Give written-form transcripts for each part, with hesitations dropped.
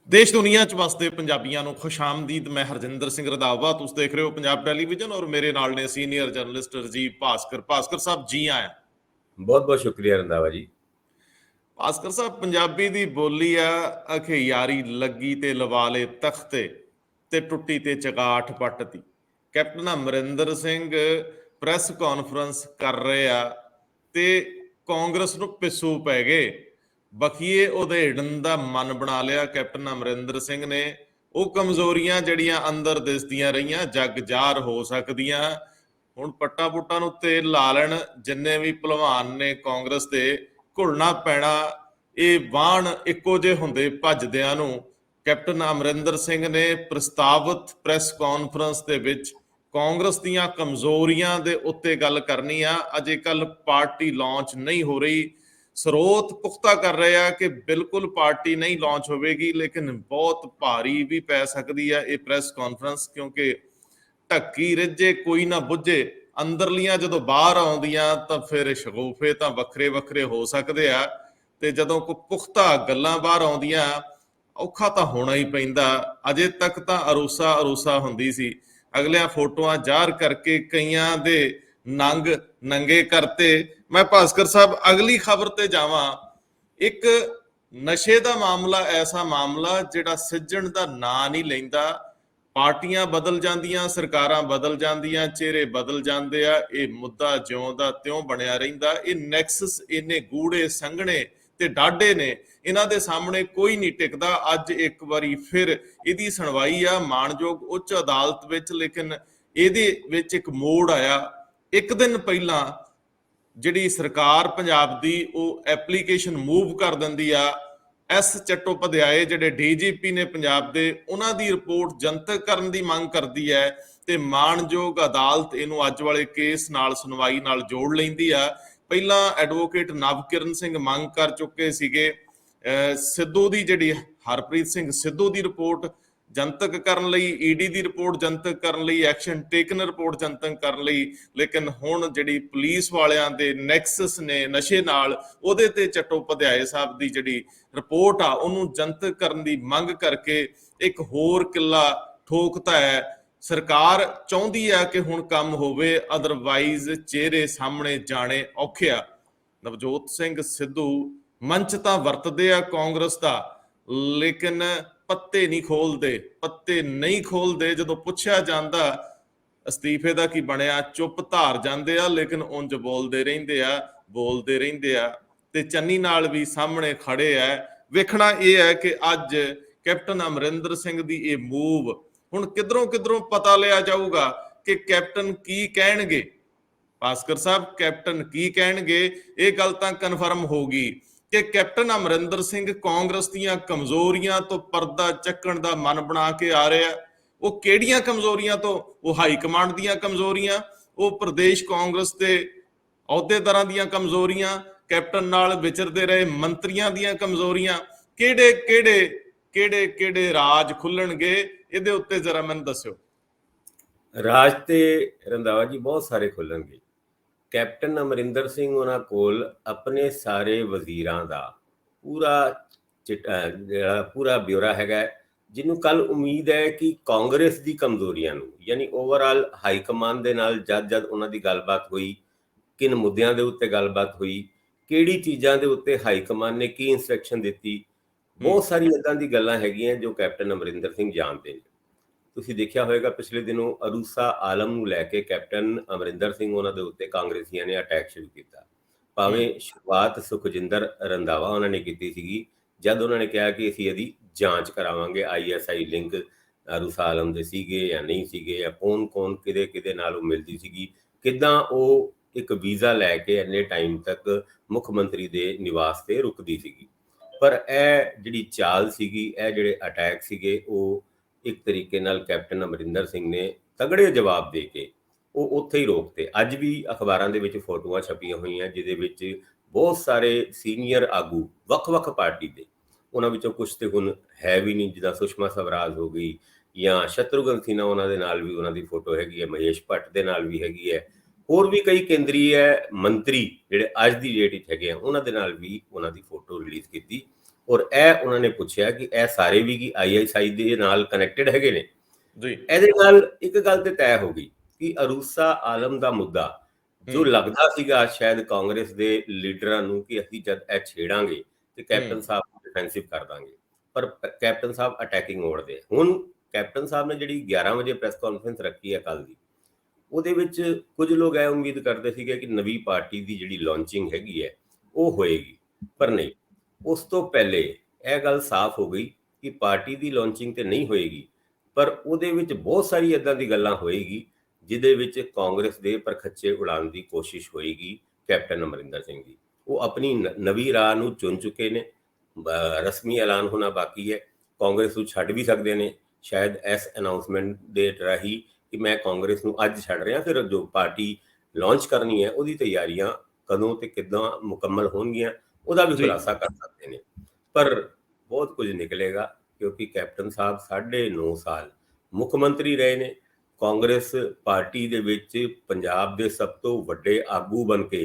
ਦੇਸ਼ ਦੁਨੀਆ 'ਚ ਵਸਦੇ ਪੰਜਾਬੀਆਂ ਨੂੰ ਖੁਸ਼ਾਮਦੀਦ। ਮੈਂ ਹਰਜਿੰਦਰ ਸਿੰਘ ਰੰਧਾਵਾ, ਤੁਸੀਂ ਦੇਖ ਰਹੇ ਹੋ ਪੰਜਾਬ ਟੈਲੀਵਿਜ਼ਨ ਔਰ ਮੇਰੇ ਨਾਲ ਨੇ ਸੀਨੀਅਰ ਜਰਨਲਿਸਟ ਰਜੀਵ ਭਾਸਕਰ। ਭਾਸਕਰ ਸਾਹਿਬ ਜੀ ਆਇਆਂ। ਬਹੁਤ ਬਹੁਤ ਸ਼ੁਕਰੀਆ ਰੰਧਾਵਾ ਜੀ। ਭਾਸਕਰ ਸਾਹਿਬ, ਪੰਜਾਬੀ ਦੀ ਬੋਲੀ ਆ ਅਖੇ ਯਾਰੀ ਲੱਗੀ ਤੇ ਲਵਾ ਲੇ ਤਖਤੇ ਤੇ ਟੁੱਟੀ ਤੇ ਚਗਾਠ ਪੱਟਤੀ। Captain Amarinder Singh press conference ਕਰ ਰਹੇ ਆ ਤੇ ਕਾਂਗਰਸ ਨੂੰ ਪਿੱਸੂ ਪੈ ਗਏ। ਬਖੀਏ ਉਧੇੜਨ ਦਾ ਮਨ ਬਣਾ ਲਿਆ ਕੈਪਟਨ ਅਮਰਿੰਦਰ ਸਿੰਘ ਨੇ। ਉਹ ਕਮਜ਼ੋਰੀਆਂ ਜਿਹੜੀਆਂ ਅੰਦਰ ਦਿਸਦੀਆਂ ਰਹੀਆਂ ਜੱਗ ਜ਼ਾਹਰ ਹੋ ਸਕਦੀਆਂ। ਹੁਣ ਪੱਟਾਂ ਪੁੱਟਾਂ ਨੂੰ ਤੇਲ ਲਾ ਲੈਣ ਜਿੰਨੇ ਵੀ ਭਲਵਾਨ ਨੇ ਕਾਂਗਰਸ ਦੇ, ਘੁਲਣਾ ਪੈਣਾ। ਇਹ ਵਾਹਣ ਇੱਕੋ ਜਿਹੇ ਹੁੰਦੇ ਭੱਜਦਿਆਂ ਨੂੰ। ਕੈਪਟਨ ਅਮਰਿੰਦਰ ਸਿੰਘ ਨੇ ਪ੍ਰਸਤਾਵਿਤ ਪ੍ਰੈਸ ਕਾਨਫਰੰਸ ਦੇ ਵਿੱਚ ਕਾਂਗਰਸ ਦੀਆਂ ਕਮਜ਼ੋਰੀਆਂ ਦੇ ਉੱਤੇ ਗੱਲ ਕਰਨੀ ਆ। ਅਜੇ ਕੱਲ ਪਾਰਟੀ ਲਾਂਚ ਨਹੀਂ ਹੋ ਰਹੀ। ਸਰੋਤ ਪੁਖਤਾ ਕਰ ਰਹੇ ਆ ਕਿ ਬਿਲਕੁਲ ਪਾਰਟੀ ਨਹੀਂ ਲਾਂਚ ਹੋਵੇਗੀ, ਲੇਕਿਨ ਬਹੁਤ ਭਾਰੀ ਵੀ ਪੈ ਸਕਦੀ ਆ ਇਹ ਪ੍ਰੈਸ ਕਾਨਫਰੰਸ, ਕਿਉਂਕਿ ਢੱਕੀ ਰਿੱਝੇ ਕੋਈ ਨਾ ਬੁੱਝੇ। ਅੰਦਰਲੀਆਂ ਜਦੋਂ ਬਾਹਰ ਆਉਂਦੀਆਂ ਤਾਂ ਫਿਰ ਸ਼ਗੂਫੇ ਤਾਂ ਵੱਖਰੇ ਵੱਖਰੇ ਹੋ ਸਕਦੇ ਆ, ਤੇ ਜਦੋਂ ਕੋਈ ਪੁਖਤਾ ਗੱਲਾਂ ਬਾਹਰ ਆਉਂਦੀਆਂ ਔਖਾ ਤਾਂ ਹੋਣਾ ਹੀ ਪੈਂਦਾ। ਅਜੇ ਤੱਕ ਤਾਂ ਅਰੂਸਾ ਹੁੰਦੀ ਸੀ। ਅਗਲਿਆਂ ਫੋਟੋਆਂ ਜ਼ਾਹਰ ਕਰਕੇ ਕਈਆਂ ਦੇ ਨੰਗ ਨੰਗੇ ਕਰਤੇ। ਮੈਂ ਭਾਸਕਰ ਸਾਹਿਬ ਅਗਲੀ ਖਬਰ ਤੇ ਜਾਵਾਂ। ਇੱਕ ਨਸ਼ੇ ਦਾ ਮਾਮਲਾ, ਐਸਾ ਮਾਮਲਾ ਜਿਹੜਾ ਸਿੱਝਣ ਦਾ ਨਾਂ ਨਹੀਂ ਲੈਂਦਾ। ਪਾਰਟੀਆਂ ਬਦਲ ਜਾਂਦੀਆਂ, ਸਰਕਾਰਾਂ ਬਦਲ ਜਾਂਦੀਆਂ, ਚਿਹਰੇ ਬਦਲ ਜਾਂਦੇ ਆ, ਇਹ ਮੁੱਦਾ ਜਿਉਂ ਦਾ ਤਿਉਂ ਬਣਿਆ ਰਹਿੰਦਾ। ਇਹ ਨੈਕਸਸ ਇੰਨੇ ਗੂੜੇ ਸੰਘਣੇ ਤੇ ਡਾਢੇ ਨੇ, ਇਹਨਾਂ ਦੇ ਸਾਹਮਣੇ ਕੋਈ ਨਹੀਂ ਟਿਕਦਾ। ਅੱਜ ਇੱਕ ਵਾਰੀ ਫਿਰ ਇਹਦੀ ਸੁਣਵਾਈ ਆ ਮਾਣਯੋਗ ਉੱਚ ਅਦਾਲਤ ਵਿੱਚ, ਲੇਕਿਨ ਇਹਦੇ ਵਿੱਚ ਇੱਕ ਮੋੜ ਆਇਆ। ਇੱਕ ਦਿਨ ਪਹਿਲਾਂ ਜਿਹੜੀ ਸਰਕਾਰ ਪੰਜਾਬ ਦੀ ਉਹ ਐਪਲੀਕੇਸ਼ਨ ਮੂਵ ਕਰ ਦਿੰਦੀ ਆ। ਐਸ ਚੱਟੋਪਧਿਆਏ ਜਿਹੜੇ ਡੀਜੀਪੀ ਨੇ ਪੰਜਾਬ ਦੇ, ਉਹਨਾਂ ਦੀ ਰਿਪੋਰਟ ਜਨਤਕ ਕਰਨ ਦੀ ਮੰਗ ਕਰਦੀ ਹੈ ਤੇ ਮਾਣਯੋਗ ਅਦਾਲਤ ਇਹਨੂੰ ਅੱਜ ਵਾਲੇ ਕੇਸ ਨਾਲ ਸੁਣਵਾਈ ਨਾਲ ਜੋੜ ਲੈਂਦੀ ਆ। ਪਹਿਲਾਂ ਐਡਵੋਕੇਟ ਨਵਕਿਰਨ ਸਿੰਘ ਮੰਗ ਕਰ ਚੁੱਕੇ ਸੀਗੇ ਸਿੱਧੂ ਦੀ, ਜਿਹੜੀ ਹਰਪ੍ਰੀਤ ਸਿੰਘ ਸਿੱਧੂ ਦੀ ਰਿਪੋਰਟ ਜਨਤਕ ਕਰਨ ਲਈ, ਈਡੀ ਦੀ ਰਿਪੋਰਟ ਜਨਤਕ ਕਰਨ ਲਈ, ਐਕਸ਼ਨ ਟੇਕਨ ਰਿਪੋਰਟ ਜਨਤਕ ਕਰਨ ਲਈ। ਲੇਕਿਨ ਹੁਣ ਜਿਹੜੀ ਪੁਲਿਸ ਵਾਲਿਆਂ ਦੇ ਨੈਕਸਸ ਨੇ ਨਸ਼ੇ ਨਾਲ, ਉਹਦੇ ਤੇ ਚੱਟੋਪਧਿਆਏ ਸਾਹਿਬ ਦੀ ਜਿਹੜੀ ਰਿਪੋਰਟ ਆ ਉਹਨੂੰ ਜਨਤਕ ਕਰਨ ਦੀ ਮੰਗ ਕਰਕੇ ਇੱਕ ਹੋਰ ਕਿੱਲਾ ਠੋਕਤਾ ਹੈ। ਸਰਕਾਰ ਚਾਹੁੰਦੀ ਹੈ ਕਿ ਹੁਣ ਕੰਮ ਹੋਵੇ, ਅਦਰਵਾਈਜ਼ ਚਿਹਰੇ ਸਾਹਮਣੇ ਜਾਣੇ ਔਖੇ ਆ। ਨਵਜੋਤ ਸਿੰਘ ਸਿੱਧੂ ਮੰਚ ਤਾਂ ਵਰਤਦੇ ਆ ਕਾਂਗਰਸ ਦਾ, ਲੇਕਿਨ ਪੱਤੇ ਨਹੀਂ ਖੋਲਦੇ। ਜਦੋਂ ਪੁੱਛਿਆ ਜਾਂਦਾ ਅਸਤੀਫੇ ਦਾ ਕੀ ਬਣਿਆ, ਚੁੱਪ ਧਾਰ ਜਾਂਦੇ ਆ, ਲੇਕਿਨ ਉਂਝ ਬੋਲਦੇ ਰਹਿੰਦੇ ਆ ਤੇ ਚੰਨੀ ਨਾਲ ਵੀ ਸਾਹਮਣੇ ਖੜੇ ਆ। ਵੇਖਣਾ ਇਹ ਹੈ ਕਿ ਅੱਜ ਕੈਪਟਨ ਅਮਰਿੰਦਰ ਸਿੰਘ ਦੀ ਇਹ ਮੂਵ, ਹੁਣ ਕਿਧਰੋਂ ਪਤਾ ਲਿਆ ਜਾਊਗਾ ਕਿ ਕੈਪਟਨ ਕੀ ਕਹਿਣਗੇ। ਭਾਸਕਰ ਸਾਹਿਬ, ਕੈਪਟਨ ਕੀ ਕਹਿਣਗੇ, ਇਹ ਗੱਲ ਤਾਂ ਕਨਫਰਮ ਹੋ ਗਈ ਕਿ ਕੈਪਟਨ ਅਮਰਿੰਦਰ ਸਿੰਘ ਕਾਂਗਰਸ ਦੀਆਂ ਕਮਜ਼ੋਰੀਆਂ ਤੋਂ ਪਰਦਾ ਚੱਕਣ ਦਾ ਮਨ ਬਣਾ ਕੇ ਆ ਰਿਹਾ। ਉਹ ਕਿਹੜੀਆਂ ਕਮਜ਼ੋਰੀਆਂ ਤੋਂ? ਉਹ ਹਾਈ ਕਮਾਂਡ ਦੀਆਂ ਕਮਜ਼ੋਰੀਆਂ, ਉਹ ਪ੍ਰਦੇਸ਼ ਕਾਂਗਰਸ ਦੇ ਅਹੁਦੇਦਾਰਾਂ ਦੀਆਂ ਕਮਜ਼ੋਰੀਆਂ, ਕੈਪਟਨ ਨਾਲ ਵਿਚਰਦੇ ਰਹੇ ਮੰਤਰੀਆਂ ਦੀਆਂ ਕਮਜ਼ੋਰੀਆਂ। ਕਿਹੜੇ ਰਾਜ ਖੁੱਲਣਗੇ, ਇਹਦੇ ਉੱਤੇ ਜ਼ਰਾ ਮੈਨੂੰ ਦੱਸਿਓ। ਰਾਜ ਤੇ ਰੰਧਾਵਾ ਜੀ ਬਹੁਤ ਸਾਰੇ ਖੁੱਲਣਗੇ। ਕੈਪਟਨ ਅਮਰਿੰਦਰ ਸਿੰਘ ਉਹਨਾਂ ਕੋਲ ਆਪਣੇ ਸਾਰੇ ਵਜ਼ੀਰਾਂ ਦਾ ਪੂਰਾ ਬਿਊਰਾ ਹੈਗਾ, ਜਿਹਨੂੰ ਕੱਲ ਉਮੀਦ ਹੈ ਕਿ ਕਾਂਗਰਸ ਦੀ ਕਮਜ਼ੋਰੀਆਂ ਨੂੰ, ਯਾਨੀ ਓਵਰਆਲ ਹਾਈ ਕਮਾਂਡ ਦੇ ਨਾਲ ਜਦ ਉਹਨਾਂ ਦੀ ਗੱਲਬਾਤ ਹੋਈ, ਕਿਨ ਮੁੱਦਿਆਂ ਦੇ ਉੱਤੇ ਗੱਲਬਾਤ ਹੋਈ, ਕਿਹੜੀ ਚੀਜ਼ਾਂ ਦੇ ਉੱਤੇ ਹਾਈ ਕਮਾਂਡ ਨੇ ਕੀ ਇੰਸਟਰਕਸ਼ਨ ਦਿੱਤੀ, ਬਹੁਤ ਸਾਰੀ ਇੱਦਾਂ ਦੀ ਗੱਲਾਂ ਹੈਗੀਆਂ ਜੋ ਕੈਪਟਨ ਅਮਰਿੰਦਰ ਸਿੰਘ ਜਾਣਦੇ ਨੇ। ਤੁਸੀਂ ਦੇਖਿਆ ਹੋਵੇਗਾ ਪਿਛਲੇ ਦਿਨੋਂ ਅਰੂਸਾ ਆਲਮ ਨੂੰ ਲੈ ਕੇ ਕੈਪਟਨ ਅਮਰਿੰਦਰ ਸਿੰਘ ਉਹਨਾਂ ਦੇ ਉੱਤੇ ਕਾਂਗਰਸੀਆਂ ਨੇ ਅਟੈਕ ਸ਼ੁਰੂ ਕੀਤਾ। ਭਾਵੇਂ ਸ਼ੁਰੂਆਤ ਸੁਖਜਿੰਦਰ ਰੰਧਾਵਾ ਉਹਨਾਂ ਨੇ ਕੀਤੀ ਸੀਗੀ, ਜਦ ਉਹਨਾਂ ਨੇ ਕਿਹਾ ਕਿ ਅਸੀਂ ਇਹਦੀ ਜਾਂਚ ਕਰਾਵਾਂਗੇ, ISI ਲਿੰਕ ਅਰੂਸਾ ਆਲਮ ਦੇ ਸੀਗੇ ਜਾਂ ਨਹੀਂ ਸੀਗੇ, ਜਾਂ ਕੌਣ ਕਿਹਦੇ ਨਾਲ ਉਹ ਮਿਲਦੀ ਸੀਗੀ, ਕਿੱਦਾਂ ਉਹ ਇੱਕ ਵੀਜ਼ਾ ਲੈ ਕੇ ਇੰਨੇ ਟਾਈਮ ਤੱਕ ਮੁੱਖ ਮੰਤਰੀ ਦੇ ਨਿਵਾਸ ਤੇ ਰੁਕਦੀ ਸੀਗੀ। ਪਰ ਇਹ ਜਿਹੜੀ ਚਾਲ ਸੀਗੀ, ਇਹ ਜਿਹੜੇ ਅਟੈਕ ਸੀਗੇ, ਉਹ ਇੱਕ ਤਰੀਕੇ ਨਾਲ ਕੈਪਟਨ ਅਮਰਿੰਦਰ ਸਿੰਘ ਨੇ ਤਗੜੇ ਜਵਾਬ ਦੇ ਕੇ ਉਹ ਉੱਥੇ ਹੀ ਰੋਕਤੇ। ਅੱਜ ਵੀ ਅਖਬਾਰਾਂ ਦੇ ਵਿੱਚ ਫੋਟੋਆਂ ਛਪੀਆਂ ਹੋਈਆਂ ਜਿਹਦੇ ਵਿੱਚ ਬਹੁਤ ਸਾਰੇ ਸੀਨੀਅਰ ਆਗੂ ਵੱਖ-ਵੱਖ ਪਾਰਟੀ ਦੇ, ਉਹਨਾਂ ਵਿੱਚੋਂ ਕੁਝ ਤੇ ਹੁਣ ਹੈ ਵੀ ਨਹੀਂ, ਜਿੱਦਾਂ ਸੁਸ਼ਮਾ ਸਵਰਾਜ ਹੋ ਗਈ ਜਾਂ ਸ਼ਤਰੂਘਨ ਸਿਨਹਾ, ਉਹਨਾਂ ਦੇ ਨਾਲ ਵੀ ਉਹਨਾਂ ਦੀ ਫੋਟੋ ਹੈਗੀ ਹੈ, ਮਹੇਸ਼ ਭੱਟ ਦੇ ਨਾਲ ਵੀ ਹੈਗੀ ਹੈ, ਹੋਰ ਵੀ ਕਈ ਕੇਂਦਰੀ ਮੰਤਰੀ ਜਿਹੜੇ ਅੱਜ ਦੀ ਡੇਟ ਵਿੱਚ ਹੈਗੇ ਆ, ਉਹਨਾਂ ਦੇ ਨਾਲ ਵੀ ਉਹਨਾਂ ਦੀ ਫੋਟੋ ਰਿਲੀਜ਼ ਕੀਤੀ। ਔਰ ਇਹ ਉਹਨਾਂ ਨੇ ਪੁੱਛਿਆ ਕਿ ਇਹ ਸਾਰੇ ਵੀ ਕੀ ISI ਦੇ ਨਾਲ ਕਨੈਕਟਡ ਹੈਗੇ ਨੇ। ਜੀ ਇਹਦੇ ਨਾਲ ਇੱਕ ਗੱਲ ਤੇ ਤੈਅ ਹੋ ਗਈ ਕਿ ਅਰੂਸਾ ਆਲਮ ਦਾ ਮੁੱਦਾ ਜੋ ਲੱਗਦਾ ਸੀਗਾ ਸ਼ਾਇਦ ਕਾਂਗਰਸ ਦੇ ਲੀਡਰਾਂ ਨੂੰ ਕਿ ਅਸੀਂ ਜਦ ਇਹ ਛੇੜਾਂਗੇ ਤੇ ਕੈਪਟਨ ਸਾਹਿਬ ਨੂੰ ਡਿਫੈਂਸਿਵ ਕਰ ਦਾਂਗੇ, ਪਰ ਕੈਪਟਨ ਸਾਹਿਬ ਅਟੈਕਿੰਗ ਮੋਡ ਦੇ। ਹੁਣ ਕੈਪਟਨ ਸਾਹਿਬ ਨੇ ਜਿਹੜੀ 11 ਵਜੇ ਪ੍ਰੈਸ ਕਾਨਫਰੰਸ ਰੱਖੀ ਹੈ ਕੱਲ ਦੀ, ਉਹਦੇ ਵਿੱਚ ਕੁਝ ਲੋਕ ਇਹ ਉਮੀਦ ਕਰਦੇ ਸੀਗੇ ਕਿ ਨਵੀਂ ਪਾਰਟੀ ਦੀ ਜਿਹੜੀ ਲਾਂਚਿੰਗ ਹੈਗੀ ਹੈ ਉਹ ਹੋਏਗੀ, ਪਰ ਨਹੀਂ। ਉਸ ਤੋਂ ਪਹਿਲੇ ਇਹ ਗੱਲ ਸਾਫ਼ ਹੋ ਗਈ ਕਿ ਪਾਰਟੀ ਦੀ ਲਾਂਚਿੰਗ ਤੇ ਨਹੀਂ ਹੋਏਗੀ, ਪਰ ਉਹਦੇ ਵਿੱਚ ਬਹੁਤ ਸਾਰੀ ਇੱਦਾਂ ਦੀ ਗੱਲਾਂ ਹੋਏਗੀ ਜਿਹਦੇ ਵਿੱਚ ਕਾਂਗਰਸ ਦੇ ਪਰਖੱਚੇ ਉਡਾਉਣ ਦੀ ਕੋਸ਼ਿਸ਼ ਹੋਏਗੀ ਕੈਪਟਨ ਅਮਰਿੰਦਰ ਸਿੰਘ ਦੀ। ਉਹ ਆਪਣੀ ਨਵੀਂ ਰਾਹ ਨੂੰ ਚੁਣ ਚੁੱਕੇ ਨੇ, ਰਸਮੀ ਐਲਾਨ ਹੋਣਾ ਬਾਕੀ ਹੈ। ਕਾਂਗਰਸ ਨੂੰ ਛੱਡ ਵੀ ਸਕਦੇ ਨੇ ਸ਼ਾਇਦ ਇਸ ਅਨਾਉਂਸਮੈਂਟ ਦੇ ਰਾਹੀਂ ਕਿ ਮੈਂ ਕਾਂਗਰਸ ਨੂੰ ਅੱਜ ਛੱਡ ਰਿਹਾ, ਫਿਰ ਜੋ ਪਾਰਟੀ ਲਾਂਚ ਕਰਨੀ ਹੈ ਉਹਦੀ ਤਿਆਰੀਆਂ ਕਦੋਂ ਤੇ ਕਿੱਦਾਂ ਮੁਕੰਮਲ ਹੋਣਗੀਆਂ ਉਹਦਾ ਵੀ ਖੁਲਾਸਾ ਕਰ ਸਕਦੇ ਨੇ। ਪਰ ਬਹੁਤ ਕੁਝ ਨਿਕਲੇਗਾ ਕਿਉਂਕਿ ਕੈਪਟਨ ਸਾਹਿਬ 9.5 ਸਾਲ ਮੁੱਖ ਮੰਤਰੀ ਰਹੇ ਨੇ। ਕਾਂਗਰਸ ਪਾਰਟੀ ਦੇ ਵਿੱਚ ਪੰਜਾਬ ਦੇ ਸਭ ਤੋਂ ਵੱਡੇ ਆਗੂ ਬਣ ਕੇ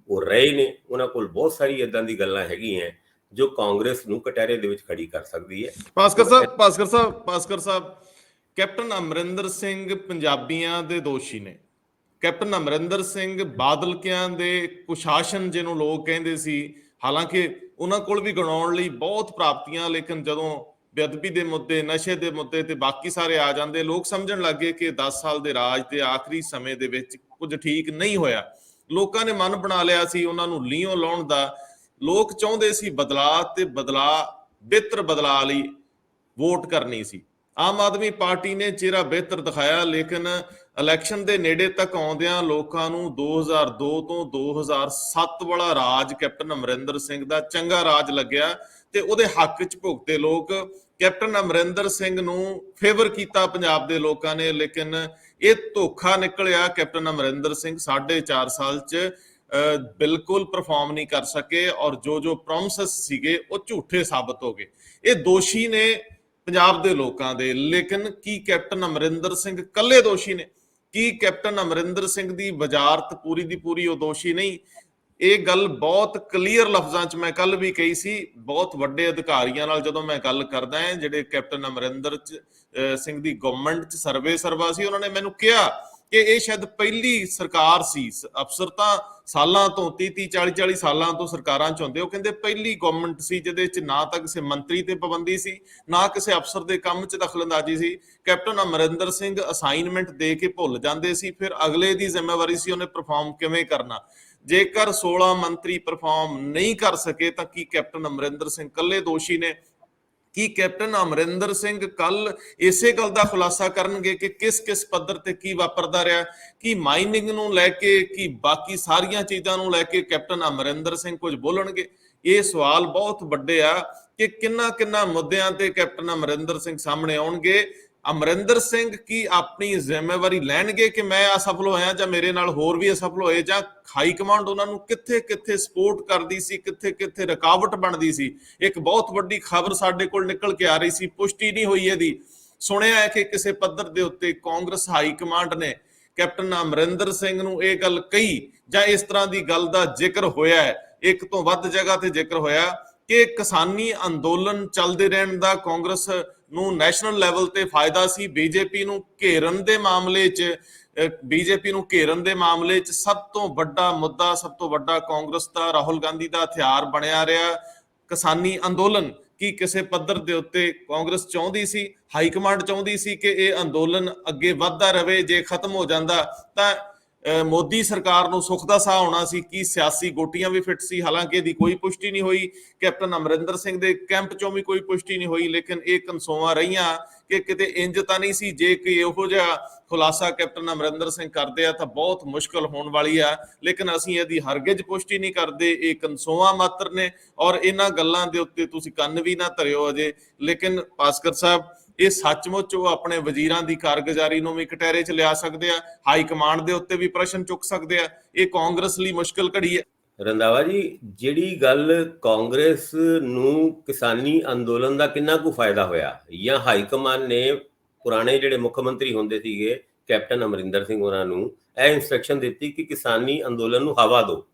ਉਹ ਰਹੇ ਨੇ। ਉਹਨਾਂ ਕੋਲ ਬਹੁਤ ਸਾਰੀ ਇਦਾਂ ਦੀ ਗੱਲਾਂ ਹੈਗੀਆਂ ਜੋ ਕਾਂਗਰਸ ਨੂੰ ਕਟਹਿਰੇ ਦੇ ਵਿੱਚ ਖੜੀ ਕਰ ਸਕਦੀ ਹੈ। ਭਾਸਕਰ ਸਾਹਿਬ ਕੈਪਟਨ ਅਮਰਿੰਦਰ ਸਿੰਘ ਪੰਜਾਬੀਆਂ ਦੇ ਦੋਸ਼ੀ ਨੇ। ਕੈਪਟਨ ਅਮਰਿੰਦਰ ਸਿੰਘ ਬਾਦਲਕਿਆਂ ਦੇ ਕੁਸ਼ਾਸਨ ਜਿਹਨੂੰ ਲੋਕ ਕਹਿੰਦੇ ਸੀ, ਹਾਲਾਂਕਿ ਉਹਨਾਂ ਕੋਲ ਵੀ ਗਣਾਉਣ ਲਈ ਬਹੁਤ ਪ੍ਰਾਪਤੀਆਂ, ਲੇਕਿਨ ਜਦੋਂ ਬੇਅਦਬੀ ਦੇ ਮੁੱਦੇ, ਨਸ਼ੇ ਦੇ ਮੁੱਦੇ ਤੇ ਬਾਕੀ ਸਾਰੇ ਆ ਜਾਂਦੇ, ਲੋਕ ਸਮਝਣ ਲੱਗੇ ਕਿ 10 ਸਾਲ ਦੇ ਰਾਜ ਦੇ ਆਖਰੀ ਸਮੇਂ ਦੇ ਵਿੱਚ ਕੁਝ ਠੀਕ ਨਹੀਂ ਹੋਇਆ। ਲੋਕਾਂ ਨੇ ਮਨ ਬਣਾ ਲਿਆ ਸੀ ਉਹਨਾਂ ਨੂੰ ਲੀਹੋਂ ਲਾਉਣ ਦਾ। ਲੋਕ ਚਾਹੁੰਦੇ ਸੀ ਬਦਲਾਅ, ਤੇ ਬਿਹਤਰ ਬਦਲਾਅ ਲਈ ਵੋਟ ਕਰਨੀ ਸੀ। ਆਮ ਆਦਮੀ ਪਾਰਟੀ ਨੇ ਚਿਹਰਾ ਬਿਹਤਰ ਦਿਖਾਇਆ, ਲੇਕਿਨ ਇਲੈਕਸ਼ਨ ਦੇ ਨੇੜੇ ਤੱਕ ਆਉਂਦਿਆਂ ਲੋਕਾਂ ਨੂੰ 2002 ਤੋਂ 2007 ਵਾਲਾ ਰਾਜ ਕੈਪਟਨ ਅਮਰਿੰਦਰ ਸਿੰਘ ਦਾ ਚੰਗਾ ਰਾਜ ਲੱਗਿਆ ਤੇ ਉਹਦੇ ਹੱਕ 'ਚ ਭੁਗਤੇ ਲੋਕ। ਕੈਪਟਨ ਅਮਰਿੰਦਰ ਸਿੰਘ ਨੂੰ ਫੇਵਰ ਕੀਤਾ ਪੰਜਾਬ ਦੇ ਲੋਕਾਂ ਨੇ, ਲੇਕਿਨ ਇਹ ਧੋਖਾ ਨਿਕਲਿਆ। ਕੈਪਟਨ ਅਮਰਿੰਦਰ ਸਿੰਘ 4.5 ਸਾਲ 'ਚ ਬਿਲਕੁਲ ਪਰਫਾਰਮ ਨਹੀਂ ਕਰ ਸਕੇ ਔਰ ਜੋ ਪ੍ਰੋਮਿਸਸ ਸੀਗੇ ਉਹ ਝੂਠੇ ਸਾਬਤ ਹੋ ਗਏ। ਇਹ ਦੋਸ਼ੀ ਨੇ ਪੰਜਾਬ ਦੇ ਲੋਕਾਂ ਦੇ, ਲੇਕਿਨ ਕੀ ਕੈਪਟਨ ਅਮਰਿੰਦਰ ਸਿੰਘ ਇਕੱਲੇ ਦੋਸ਼ੀ ਨੇ? ਕੀ ਕੈਪਟਨ ਅਮਰਿੰਦਰ ਸਿੰਘ ਦੀ ਵਜ਼ਾਰਤ ਪੂਰੀ ਦੀ ਪੂਰੀ ਉਹ ਦੋਸ਼ੀ ਨਹੀਂ? ਇਹ ਗੱਲ ਬਹੁਤ ਕਲੀਅਰ ਲਫ਼ਜ਼ਾਂ 'ਚ ਮੈਂ ਕੱਲ ਵੀ ਕਹੀ ਸੀ। ਬਹੁਤ ਵੱਡੇ ਅਧਿਕਾਰੀਆਂ ਨਾਲ ਜਦੋਂ ਮੈਂ ਗੱਲ ਕਰਦਾ ਹਾਂ ਜਿਹੜੇ ਕੈਪਟਨ ਅਮਰਿੰਦਰ ਸਿੰਘ ਦੀ ਗਵਰਨਮੈਂਟ 'ਚ ਸਰਵਾ ਸੀ, ਉਹਨਾਂ ਨੇ ਮੈਨੂੰ ਕਿਹਾ ਕਿ ਇਹ ਸ਼ਾਇਦ ਪਹਿਲੀ ਸਰਕਾਰ ਸੀ। ਅਫਸਰ ਤਾਂ ਸਾਲਾਂ ਤੋਂ 30 40 ਸਾਲਾਂ ਤੋਂ ਸਰਕਾਰਾਂ 'ਚ ਹੁੰਦੇ। ਉਹ ਕਹਿੰਦੇ ਪਹਿਲੀ ਗਵਰਨਮੈਂਟ ਸੀ ਜਿਹਦੇ 'ਚ ਨਾ ਤਾਂ ਕਿਸੇ ਮੰਤਰੀ ਤੇ ਪਾਬੰਦੀ ਸੀ, ਨਾ ਕਿਸੇ ਅਫਸਰ ਦੇ ਕੰਮ 'ਚ ਦਖਲਅੰਦਾਜ਼ੀ ਸੀ। ਕੈਪਟਨ ਅਮਰਿੰਦਰ ਸਿੰਘ ਅਸਾਈਨਮੈਂਟ ਦੇ ਕੇ ਭੁੱਲ ਜਾਂਦੇ ਸੀ, ਫਿਰ ਅਗਲੇ ਦੀ ਜ਼ਿੰਮੇਵਾਰੀ ਸੀ ਉਹਨੇ ਪਰਫਾਰਮ ਕਿਵੇਂ ਕਰਨਾ। ਜੇਕਰ 16 ਮੰਤਰੀ ਪਰਫਾਰਮ ਨਹੀਂ ਕਰ ਸਕੇ ਤਾਂ ਕੀ ਕੈਪਟਨ ਅਮਰਿੰਦਰ ਸਿੰਘ ਇਕੱਲੇ ਦੋਸ਼ੀ ਨੇ? ਕੀ ਕੈਪਟਨ ਅਮਰਿੰਦਰ ਸਿੰਘ ਕੱਲ ਇਸੇ ਗੱਲ ਦਾ ਖੁਲਾਸਾ ਕਰਨਗੇ ਕਿ ਕਿਸ ਪੱਧਰ ਤੇ ਕੀ ਵਾਪਰਦਾ ਰਿਹਾ? ਕੀ ਮਾਈਨਿੰਗ ਨੂੰ ਲੈ ਕੇ, ਕੀ ਬਾਕੀ ਸਾਰੀਆਂ ਚੀਜ਼ਾਂ ਨੂੰ ਲੈ ਕੇ ਕੈਪਟਨ ਅਮਰਿੰਦਰ ਸਿੰਘ ਕੁਝ ਬੋਲਣਗੇ? ਇਹ ਸਵਾਲ ਬਹੁਤ ਵੱਡੇ ਆ ਕਿ ਕਿੰਨਾ ਮੁੱਦਿਆਂ ਤੇ ਕੈਪਟਨ ਅਮਰਿੰਦਰ ਸਿੰਘ ਸਾਹਮਣੇ ਆਉਣਗੇ। ਅਮਰਿੰਦਰ ਸਿੰਘ ਕੀ ਆਪਣੀ ਜ਼ਿੰਮੇਵਾਰੀ ਲੈਣਗੇ ਕਿ ਮੈਂ ਅਸਫਲ ਹੋਇਆ ਜਾਂ ਮੇਰੇ ਨਾਲ ਹੋਰ ਵੀ ਅਸਫਲ ਹੋਏ, ਜਾਂ ਹਾਈ ਕਮਾਂਡ ਉਹਨਾਂ ਨੂੰ ਕਿੱਥੇ ਸਪੋਰਟ ਕਰਦੀ ਸੀ, ਕਿੱਥੇ ਰੁਕਾਵਟ ਬਣਦੀ ਸੀ? ਇੱਕ ਬਹੁਤ ਵੱਡੀ ਖਬਰ ਸਾਡੇ ਕੋਲ ਨਿਕਲ ਕੇ ਆ ਰਹੀ ਸੀ, ਪੁਸ਼ਟੀ ਨਹੀਂ ਹੋਈ ਇਹਦੀ। ਸੁਣਿਆ ਹੈ ਕਿ ਕਿਸੇ ਪੱਧਰ ਦੇ ਉੱਤੇ ਕਾਂਗਰਸ ਹਾਈ ਕਮਾਂਡ ਨੇ ਕੈਪਟਨ ਅਮਰਿੰਦਰ ਸਿੰਘ ਨੂੰ ਇਹ ਗੱਲ ਕਹੀ, ਜਾਂ ਇਸ ਤਰ੍ਹਾਂ ਦੀ ਗੱਲ ਦਾ ਜ਼ਿਕਰ ਹੋਇਆ ਹੈ, ਇੱਕ ਤੋਂ ਵੱਧ ਜਗ੍ਹਾ ਤੇ ਜ਼ਿਕਰ ਹੋਇਆ ਕਿ ਕਿਸਾਨੀ ਅੰਦੋਲਨ ਚੱਲਦੇ ਰਹਿਣ ਦਾ ਕਾਂਗਰਸ ਨੂੰ ਨੈਸ਼ਨਲ ਲੈਵਲ ਤੇ ਫਾਇਦਾ ਸੀ। ਬੀਜੇਪੀ ਨੂੰ ਘੇਰਨ ਦੇ ਮਾਮਲੇ 'ਚ ਸਭ ਤੋਂ ਵੱਡਾ ਮੁੱਦਾ, ਸਭ ਤੋਂ ਵੱਡਾ ਕਾਂਗਰਸ ਦਾ, ਰਾਹੁਲ ਗਾਂਧੀ ਦਾ ਹਥਿਆਰ ਬਣਿਆ ਰਿਹਾ ਕਿਸਾਨੀ ਅੰਦੋਲਨ। ਕੀ ਕਿਸੇ ਪੱਧਰ ਦੇ ਉੱਤੇ ਕਾਂਗਰਸ ਚਾਹੁੰਦੀ ਸੀ, ਹਾਈ ਕਮਾਂਡ ਚਾਹੁੰਦੀ ਸੀ ਕਿ ਇਹ ਅੰਦੋਲਨ ਅੱਗੇ ਵੱਧਦਾ ਰਹੇ? ਜੇ ਖਤਮ ਹੋ ਜਾਂਦਾ ਤਾਂ ਮੋਦੀ ਸਰਕਾਰ ਨੂੰ ਸੁੱਖ ਦਾ ਸਾਹ ਆਉਣਾ ਸੀ। ਕੀ ਸਿਆਸੀ ਗੋਟੀਆਂ ਵੀ ਫਿੱਟ ਸੀ? ਹਾਲਾਂਕਿ ਇਹਦੀ ਕੋਈ ਪੁਸ਼ਟੀ ਨਹੀਂ ਹੋਈ, ਕੈਪਟਨ ਅਮਰਿੰਦਰ ਸਿੰਘ ਦੇ ਕੈਂਪ ਚੋਂ ਵੀ ਕੋਈ ਪੁਸ਼ਟੀ ਨਹੀਂ ਹੋਈ, ਲੇਕਿਨ ਇਹ ਕਨਸੋਆਂ ਰਹੀਆਂ ਕਿ ਕਿਤੇ ਇੰਜ ਤਾਂ ਨਹੀਂ ਸੀ ਜੇ ਕਿ ਇਹੋ ਜਿਹਾ ਖੁਲਾਸਾ ਕੈਪਟਨ ਅਮਰਿੰਦਰ ਸਿੰਘ ਕਰਦੇ ਆ ਤਾਂ ਬਹੁਤ ਮੁਸ਼ਕਲ ਹੋਣ ਵਾਲੀ ਆ। ਲੇਕਿਨ ਅਸੀਂ ਇਹਦੀ ਹਰਗਿਜ਼ ਪੁਸ਼ਟੀ ਨਹੀਂ ਕਰਦੇ, ਇਹ ਕਨਸੋਆਂ ਮਾਤਰ ਨੇ ਔਰ ਇਹਨਾਂ ਗੱਲਾਂ ਦੇ ਉੱਤੇ ਤੁਸੀਂ ਕੰਨ ਵੀ ਨਾ ਧਰਿਓ ਅਜੇ। ਲੇਕਿਨ ਭਾਸਕਰ ਸਾਹਿਬ, ਇਹ ਸੱਚਮੁੱਚ ਉਹ ਆਪਣੇ ਵਜ਼ੀਰਾਂ ਦੀ ਕਾਰਗੁਜ਼ਾਰੀ ਨੂੰ ਵੀ ਕਟਹਿਰੇ 'ਚ ਲਿਆ ਸਕਦੇ ਆ, ਹਾਈ ਕਮਾਂਡ ਦੇ ਉੱਤੇ ਵੀ ਪ੍ਰਸ਼ਨ ਚੁੱਕ ਸਕਦੇ ਆ। ਇਹ ਕਾਂਗਰਸ ਲਈ ਮੁਸ਼ਕਲ ਘੜੀ ਹੈ। ਰੰਧਾਵਾ ਜੀ, ਜਿਹੜੀ ਗੱਲ ਕਾਂਗਰਸ ਨੂੰ ਕਿਸਾਨੀ ਅੰਦੋਲਨ ਦਾ ਕਿੰਨਾ ਕੁ ਫਾਇਦਾ ਹੋਇਆ, ਜਾਂ ਹਾਈ ਕਮਾਂਡ ਨੇ ਪੁਰਾਣੇ ਜਿਹੜੇ ਮੁੱਖ ਮੰਤਰੀ ਹੁੰਦੇ ਸੀਗੇ ਕੈਪਟਨ ਅਮਰਿੰਦਰ ਸਿੰਘ ਉਹਨਾਂ ਨੂੰ ਇਹ ਇੰਸਟਰਕਸ਼ਨ ਦਿੱਤੀ ਕਿ ਕਿਸਾਨੀ ਅੰਦੋਲਨ ਨੂੰ ਹਵਾ ਦਿਓ,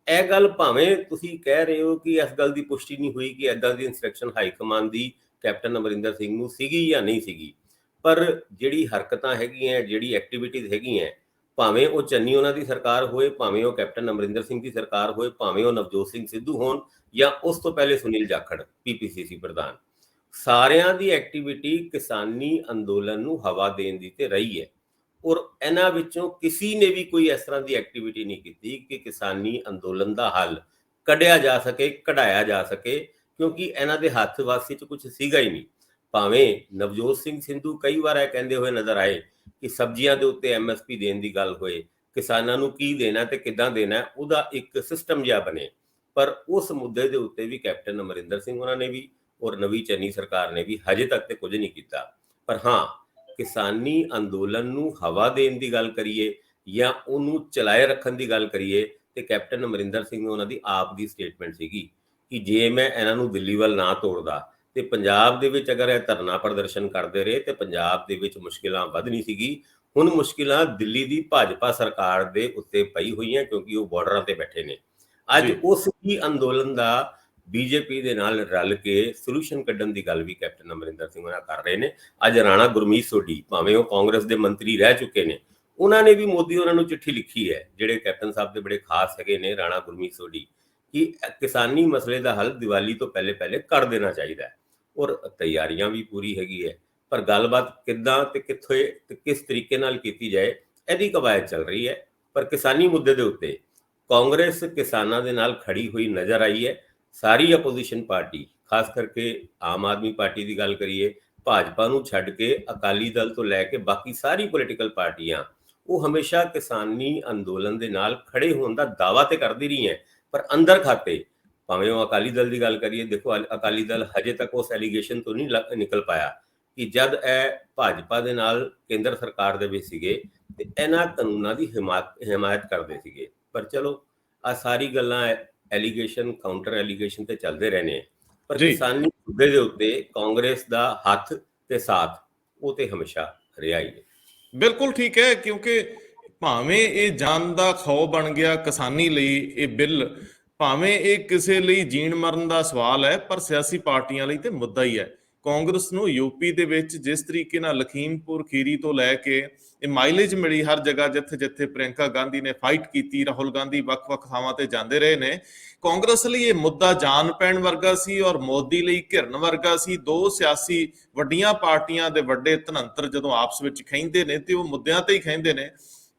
ਇਹ ਗੱਲ ਭਾਵੇਂ ਤੁਸੀਂ ਕਹਿ ਰਹੇ ਹੋ ਕਿ ਇਸ ਗੱਲ ਦੀ ਪੁਸ਼ਟੀ ਨਹੀਂ ਹੋਈ ਕਿ ਏਦਾਂ ਦੀ ਇੰਸਟਰਕਸ਼ਨ ਹਾਈ ਕਮਾਂਡ ਦੀ ਕੈਪਟਨ ਅਮਰਿੰਦਰ ਸਿੰਘ ਨੂੰ ਸੀਗੀ ਜਾਂ ਨਹੀਂ ਸੀਗੀ, ਪਰ ਜਿਹੜੀ ਹਰਕਤਾਂ ਹੈਗੀਆਂ, ਜਿਹੜੀ ਐਕਟੀਵਿਟੀਜ਼ ਹੈਗੀਆਂ, ਭਾਵੇਂ ਉਹ ਚੰਨੀ ਉਹਨਾਂ ਦੀ ਸਰਕਾਰ ਹੋਏ, ਭਾਵੇਂ ਉਹ ਕੈਪਟਨ ਅਮਰਿੰਦਰ ਸਿੰਘ ਦੀ ਸਰਕਾਰ ਹੋਏ, ਭਾਵੇਂ ਉਹ ਨਵਜੋਤ ਸਿੰਘ ਸਿੱਧੂ ਹੋਣ ਜਾਂ ਉਸ ਤੋਂ ਪਹਿਲੇ ਸੁਨੀਲ ਜਾਖੜ ਪੀਪੀਸੀਸੀ ਪ੍ਰਧਾਨ, ਸਾਰਿਆਂ ਦੀ ਐਕਟੀਵਿਟੀ ਕਿਸਾਨੀ ਅੰਦੋਲਨ ਨੂੰ ਹਵਾ ਦੇਣ ਦੀ ਤੇ ਰਹੀ ਹੈ। ਔਰ ਇਹਨਾਂ ਵਿੱਚੋਂ ਕਿਸੇ ਨੇ ਵੀ ਕੋਈ ਇਸ ਤਰ੍ਹਾਂ ਦੀ ਐਕਟੀਵਿਟੀ ਨਹੀਂ ਕੀਤੀ ਕਿ ਕਿਸਾਨੀ ਅੰਦੋਲਨ ਦਾ ਹੱਲ ਕੱਢਿਆ ਜਾ ਸਕੇ, ਕਢਾਇਆ ਜਾ ਸਕੇ, ਕਿਉਂਕਿ ਇਹਨਾਂ ਦੇ ਹੱਥ ਵਾਸੀ 'ਚ ਕੁਝ ਸੀਗਾ ਹੀ ਨਹੀਂ। ਭਾਵੇਂ ਨਵਜੋਤ ਸਿੰਘ ਸਿੱਧੂ ਕਈ ਵਾਰ ਇਹ ਕਹਿੰਦੇ ਹੋਏ ਨਜ਼ਰ ਆਏ ਕਿ ਸਬਜ਼ੀਆਂ ਦੇ ਉੱਤੇ ਐਮਐਸਪੀ ਦੇਣ ਦੀ ਗੱਲ ਹੋਏ, ਕਿਸਾਨਾਂ ਨੂੰ ਕੀ ਦੇਣਾ ਤੇ ਕਿੱਦਾਂ ਦੇਣਾ ਉਹਦਾ ਇੱਕ ਸਿਸਟਮ ਜਿਹਾ ਬਣੇ, ਪਰ ਉਸ ਮੁੱਦੇ ਦੇ ਉੱਤੇ ਵੀ ਕੈਪਟਨ ਅਮਰਿੰਦਰ ਸਿੰਘ ਉਹਨਾਂ ਨੇ ਵੀ ਔਰ ਨਵੀਂ ਚੰਨੀ ਸਰਕਾਰ ਨੇ ਵੀ ਹਜੇ ਤੱਕ ਤੇ ਕੁਝ ਨਹੀਂ ਕੀਤਾ। ਪਰ ਹਾਂ, ਕਿਸਾਨੀ ਅੰਦੋਲਨ ਨੂੰ ਹਵਾ ਦੇਣ ਦੀ ਗੱਲ ਕਰੀਏ ਜਾਂ ਉਹਨੂੰ ਚਲਾਏ ਰੱਖਣ ਦੀ ਗੱਲ ਕਰੀਏ ਤੇ ਕੈਪਟਨ ਅਮਰਿੰਦਰ ਸਿੰਘ ਉਹਨਾਂ ਦੀ ਆਪ ਦੀ ਸਟੇਟਮੈਂਟ ਸੀਗੀ ਕਿ ਜੇ ਮੈਂ ਇਹਨਾਂ ਨੂੰ ਦਿੱਲੀ ਵੱਲ ਨਾ ਤੋੜਦਾ ਤੇ ਪੰਜਾਬ ਦੇ ਵਿੱਚ ਅਗਰ ਇਹ ਧਰਨਾ ਪ੍ਰਦਰਸ਼ਨ ਕਰਦੇ ਰਹੇ ਤੇ ਪੰਜਾਬ ਦੇ ਵਿੱਚ ਮੁਸ਼ਕਿਲਾਂ ਵਧਣੀ ਸੀਗੀ। ਹੁਣ ਮੁਸ਼ਕਿਲਾਂ ਦਿੱਲੀ ਦੀ ਭਾਜਪਾ ਸਰਕਾਰ ਦੇ ਉੱਤੇ ਪਈ ਹੋਈਆਂ ਕਿਉਂਕਿ ਉਹ ਬਾਰਡਰਾਂ ਤੇ ਬੈਠੇ ਨੇ। ਅੱਜ ਉਸ ਹੀ ਅੰਦੋਲਨ ਦਾ ਬੀਜੇਪੀ ਦੇ ਨਾਲ ਰਲ ਕੇ ਸੋਲੂਸ਼ਨ ਕੱਢਣ ਦੀ ਗੱਲ ਵੀ ਕੈਪਟਨ ਅਮਰਿੰਦਰ ਸਿੰਘ ਉਹਨਾਂ ਕਰ ਰਹੇ ਨੇ। ਅੱਜ ਰਾਣਾ ਗੁਰਮੀਤ ਸੋਢੀ, ਭਾਵੇਂ ਉਹ ਕਾਂਗਰਸ ਦੇ ਮੰਤਰੀ ਰਹਿ ਚੁੱਕੇ ਨੇ, ਉਹਨਾਂ ਨੇ ਵੀ ਮੋਦੀ ਉਹਨਾਂ ਨੂੰ ਚਿੱਠੀ ਲਿਖੀ ਹੈ, ਜਿਹੜੇ ਕੈਪਟਨ ਸਾਹਿਬ ਦੇ ਬੜੇ ਖਾਸ ਹੈਗੇ ਨੇ ਰਾਣਾ ਗੁਰਮੀਤ ਸੋਢੀ, ਕਿ ਕਿਸਾਨੀ ਮਸਲੇ ਦਾ ਹੱਲ ਦੀਵਾਲੀ ਤੋਂ ਪਹਿਲੇ ਕਰ ਦੇਣਾ ਚਾਹੀਦਾ ਹੈ। ਔਰ ਤਿਆਰੀਆਂ ਵੀ ਪੂਰੀ ਹੈਗੀ ਹੈ, ਪਰ ਗੱਲਬਾਤ ਕਿੱਦਾਂ ਤੇ ਕਿੱਥੇ ਤੇ ਕਿਸ ਤਰੀਕੇ ਨਾਲ ਕੀਤੀ ਜਾਏ ਇਹਦੀ ਕਵਾਇਦ ਚੱਲ ਰਹੀ ਹੈ। ਪਰ ਕਿਸਾਨੀ ਮੁੱਦੇ ਦੇ ਉੱਤੇ ਕਾਂਗਰਸ ਕਿਸਾਨਾਂ ਦੇ ਨਾਲ ਖੜੀ ਹੋਈ ਨਜ਼ਰ ਆਈ ਹੈ। ਸਾਰੀ ਆਪੋਜੀਸ਼ਨ ਪਾਰਟੀ, ਖਾਸ ਕਰਕੇ ਆਮ ਆਦਮੀ ਪਾਰਟੀ ਦੀ ਗੱਲ ਕਰੀਏ, ਭਾਜਪਾ ਨੂੰ ਛੱਡ ਕੇ ਅਕਾਲੀ ਦਲ ਤੋਂ ਲੈ ਕੇ ਬਾਕੀ ਸਾਰੀ ਪੋਲੀਟੀਕਲ ਪਾਰਟੀਆਂ, ਉਹ ਹਮੇਸ਼ਾ ਕਿਸਾਨੀ ਅੰਦੋਲਨ ਦੇ ਨਾਲ ਖੜੇ ਹੋਣ ਦਾ ਦਾਅਵਾ ਤੇ ਕਰਦੀ ਰਹੀ ਹੈ, ਪਰ ਅੰਦਰ ਖਾਤੇ ਭਾਵੇਂ ਉਹ ਅਕਾਲੀ ਦਲ ਦੀ ਗੱਲ ਕਰੀਏ, ਦੇਖੋ ਅਕਾਲੀ ਦਲ ਹਜੇ ਤੱਕ ਉਸ ਐਲੀਗੇਸ਼ਨ ਤੋਂ ਨਹੀਂ ਨਿਕਲ ਪਾਇਆ ਕਿ ਜਦ ਇਹ ਭਾਜਪਾ ਦੇ ਨਾਲ ਕੇਂਦਰ ਸਰਕਾਰ ਦੇ ਵਿੱਚ ਸੀਗੇ ਤੇ ਇਹਨਾਂ ਕਾਨੂੰਨਾਂ ਦੀ ਹਮਾਇਤ ਕਰਦੇ ਸੀਗੇ। ਪਰ ਚਲੋ ਆ ਸਾਰੀ ਗੱਲਾਂ ਐਲੀਗੇਸ਼ਨ ਕਾਊਂਟਰ ਐਲੀਗੇਸ਼ਨ ਤੇ ਚੱਲਦੇ ਰਹਿਣੇ, ਪਰ ਕਿਸਾਨੀ ਮੁੱਦੇ ਦੇ ਉੱਤੇ ਕਾਂਗਰਸ ਦਾ ਹੱਥ ਤੇ ਸਾਥ ਉਹ ਤੇ ਹਮੇਸ਼ਾ ਰਿਹਾ ਹੀ ਹੈ। ਬਿਲਕੁਲ ਠੀਕ ਹੈ, ਕਿਉਂਕਿ ਭਾਵੇਂ ਇਹ ਜਾਨ ਦਾ ਖੌਅ ਬਣ ਗਿਆ ਕਿਸਾਨੀ ਲਈ ਇਹ ਬਿੱਲ, ਭਾਵੇਂ ਇਹ ਕਿਸੇ ਲਈ ਜੀਣ ਮਰਨ ਦਾ ਸਵਾਲ ਹੈ, ਪਰ ਸਿਆਸੀ ਪਾਰਟੀਆਂ ਲਈ ਤੇ ਮੁੱਦਾ ਹੀ ਹੈ। ਕਾਂਗਰਸ ਨੂੰ ਯੂਪੀ ਦੇ ਵਿੱਚ ਜਿਸ ਤਰੀਕੇ ਨਾਲ ਲਖੀਮਪੁਰ ਖੀਰੀ ਤੋਂ ਲੈ ਕੇ ਇਹ ਮਾਈਲੇਜ ਮਿਲੀ ਹਰ ਜਗ੍ਹਾ, ਜਿੱਥੇ ਜਿੱਥੇ ਪ੍ਰਿਯੰਕਾ ਗਾਂਧੀ ਨੇ ਫਾਈਟ ਕੀਤੀ, ਰਾਹੁਲ ਗਾਂਧੀ ਵੱਖ-ਵੱਖ ਥਾਵਾਂ ਤੇ ਜਾਂਦੇ ਰਹੇ ਨੇ, ਕਾਂਗਰਸ ਲਈ ਇਹ ਮੁੱਦਾ ਜਾਨ ਪੈਣ ਵਰਗਾ ਸੀ ਔਰ ਮੋਦੀ ਲਈ ਘਿਰਨ ਵਰਗਾ ਸੀ। ਦੋ ਸਿਆਸੀ ਵੱਡੀਆਂ ਪਾਰਟੀਆਂ ਦੇ ਵੱਡੇ ਧਨੰਤਰ ਜਦੋਂ ਆਪਸ ਵਿੱਚ ਖਹਿੰਦੇ ਨੇ ਤੇ ਉਹ ਮੁੱਦਿਆਂ ਤੇ ਹੀ ਖਹਿੰਦੇ ਨੇ,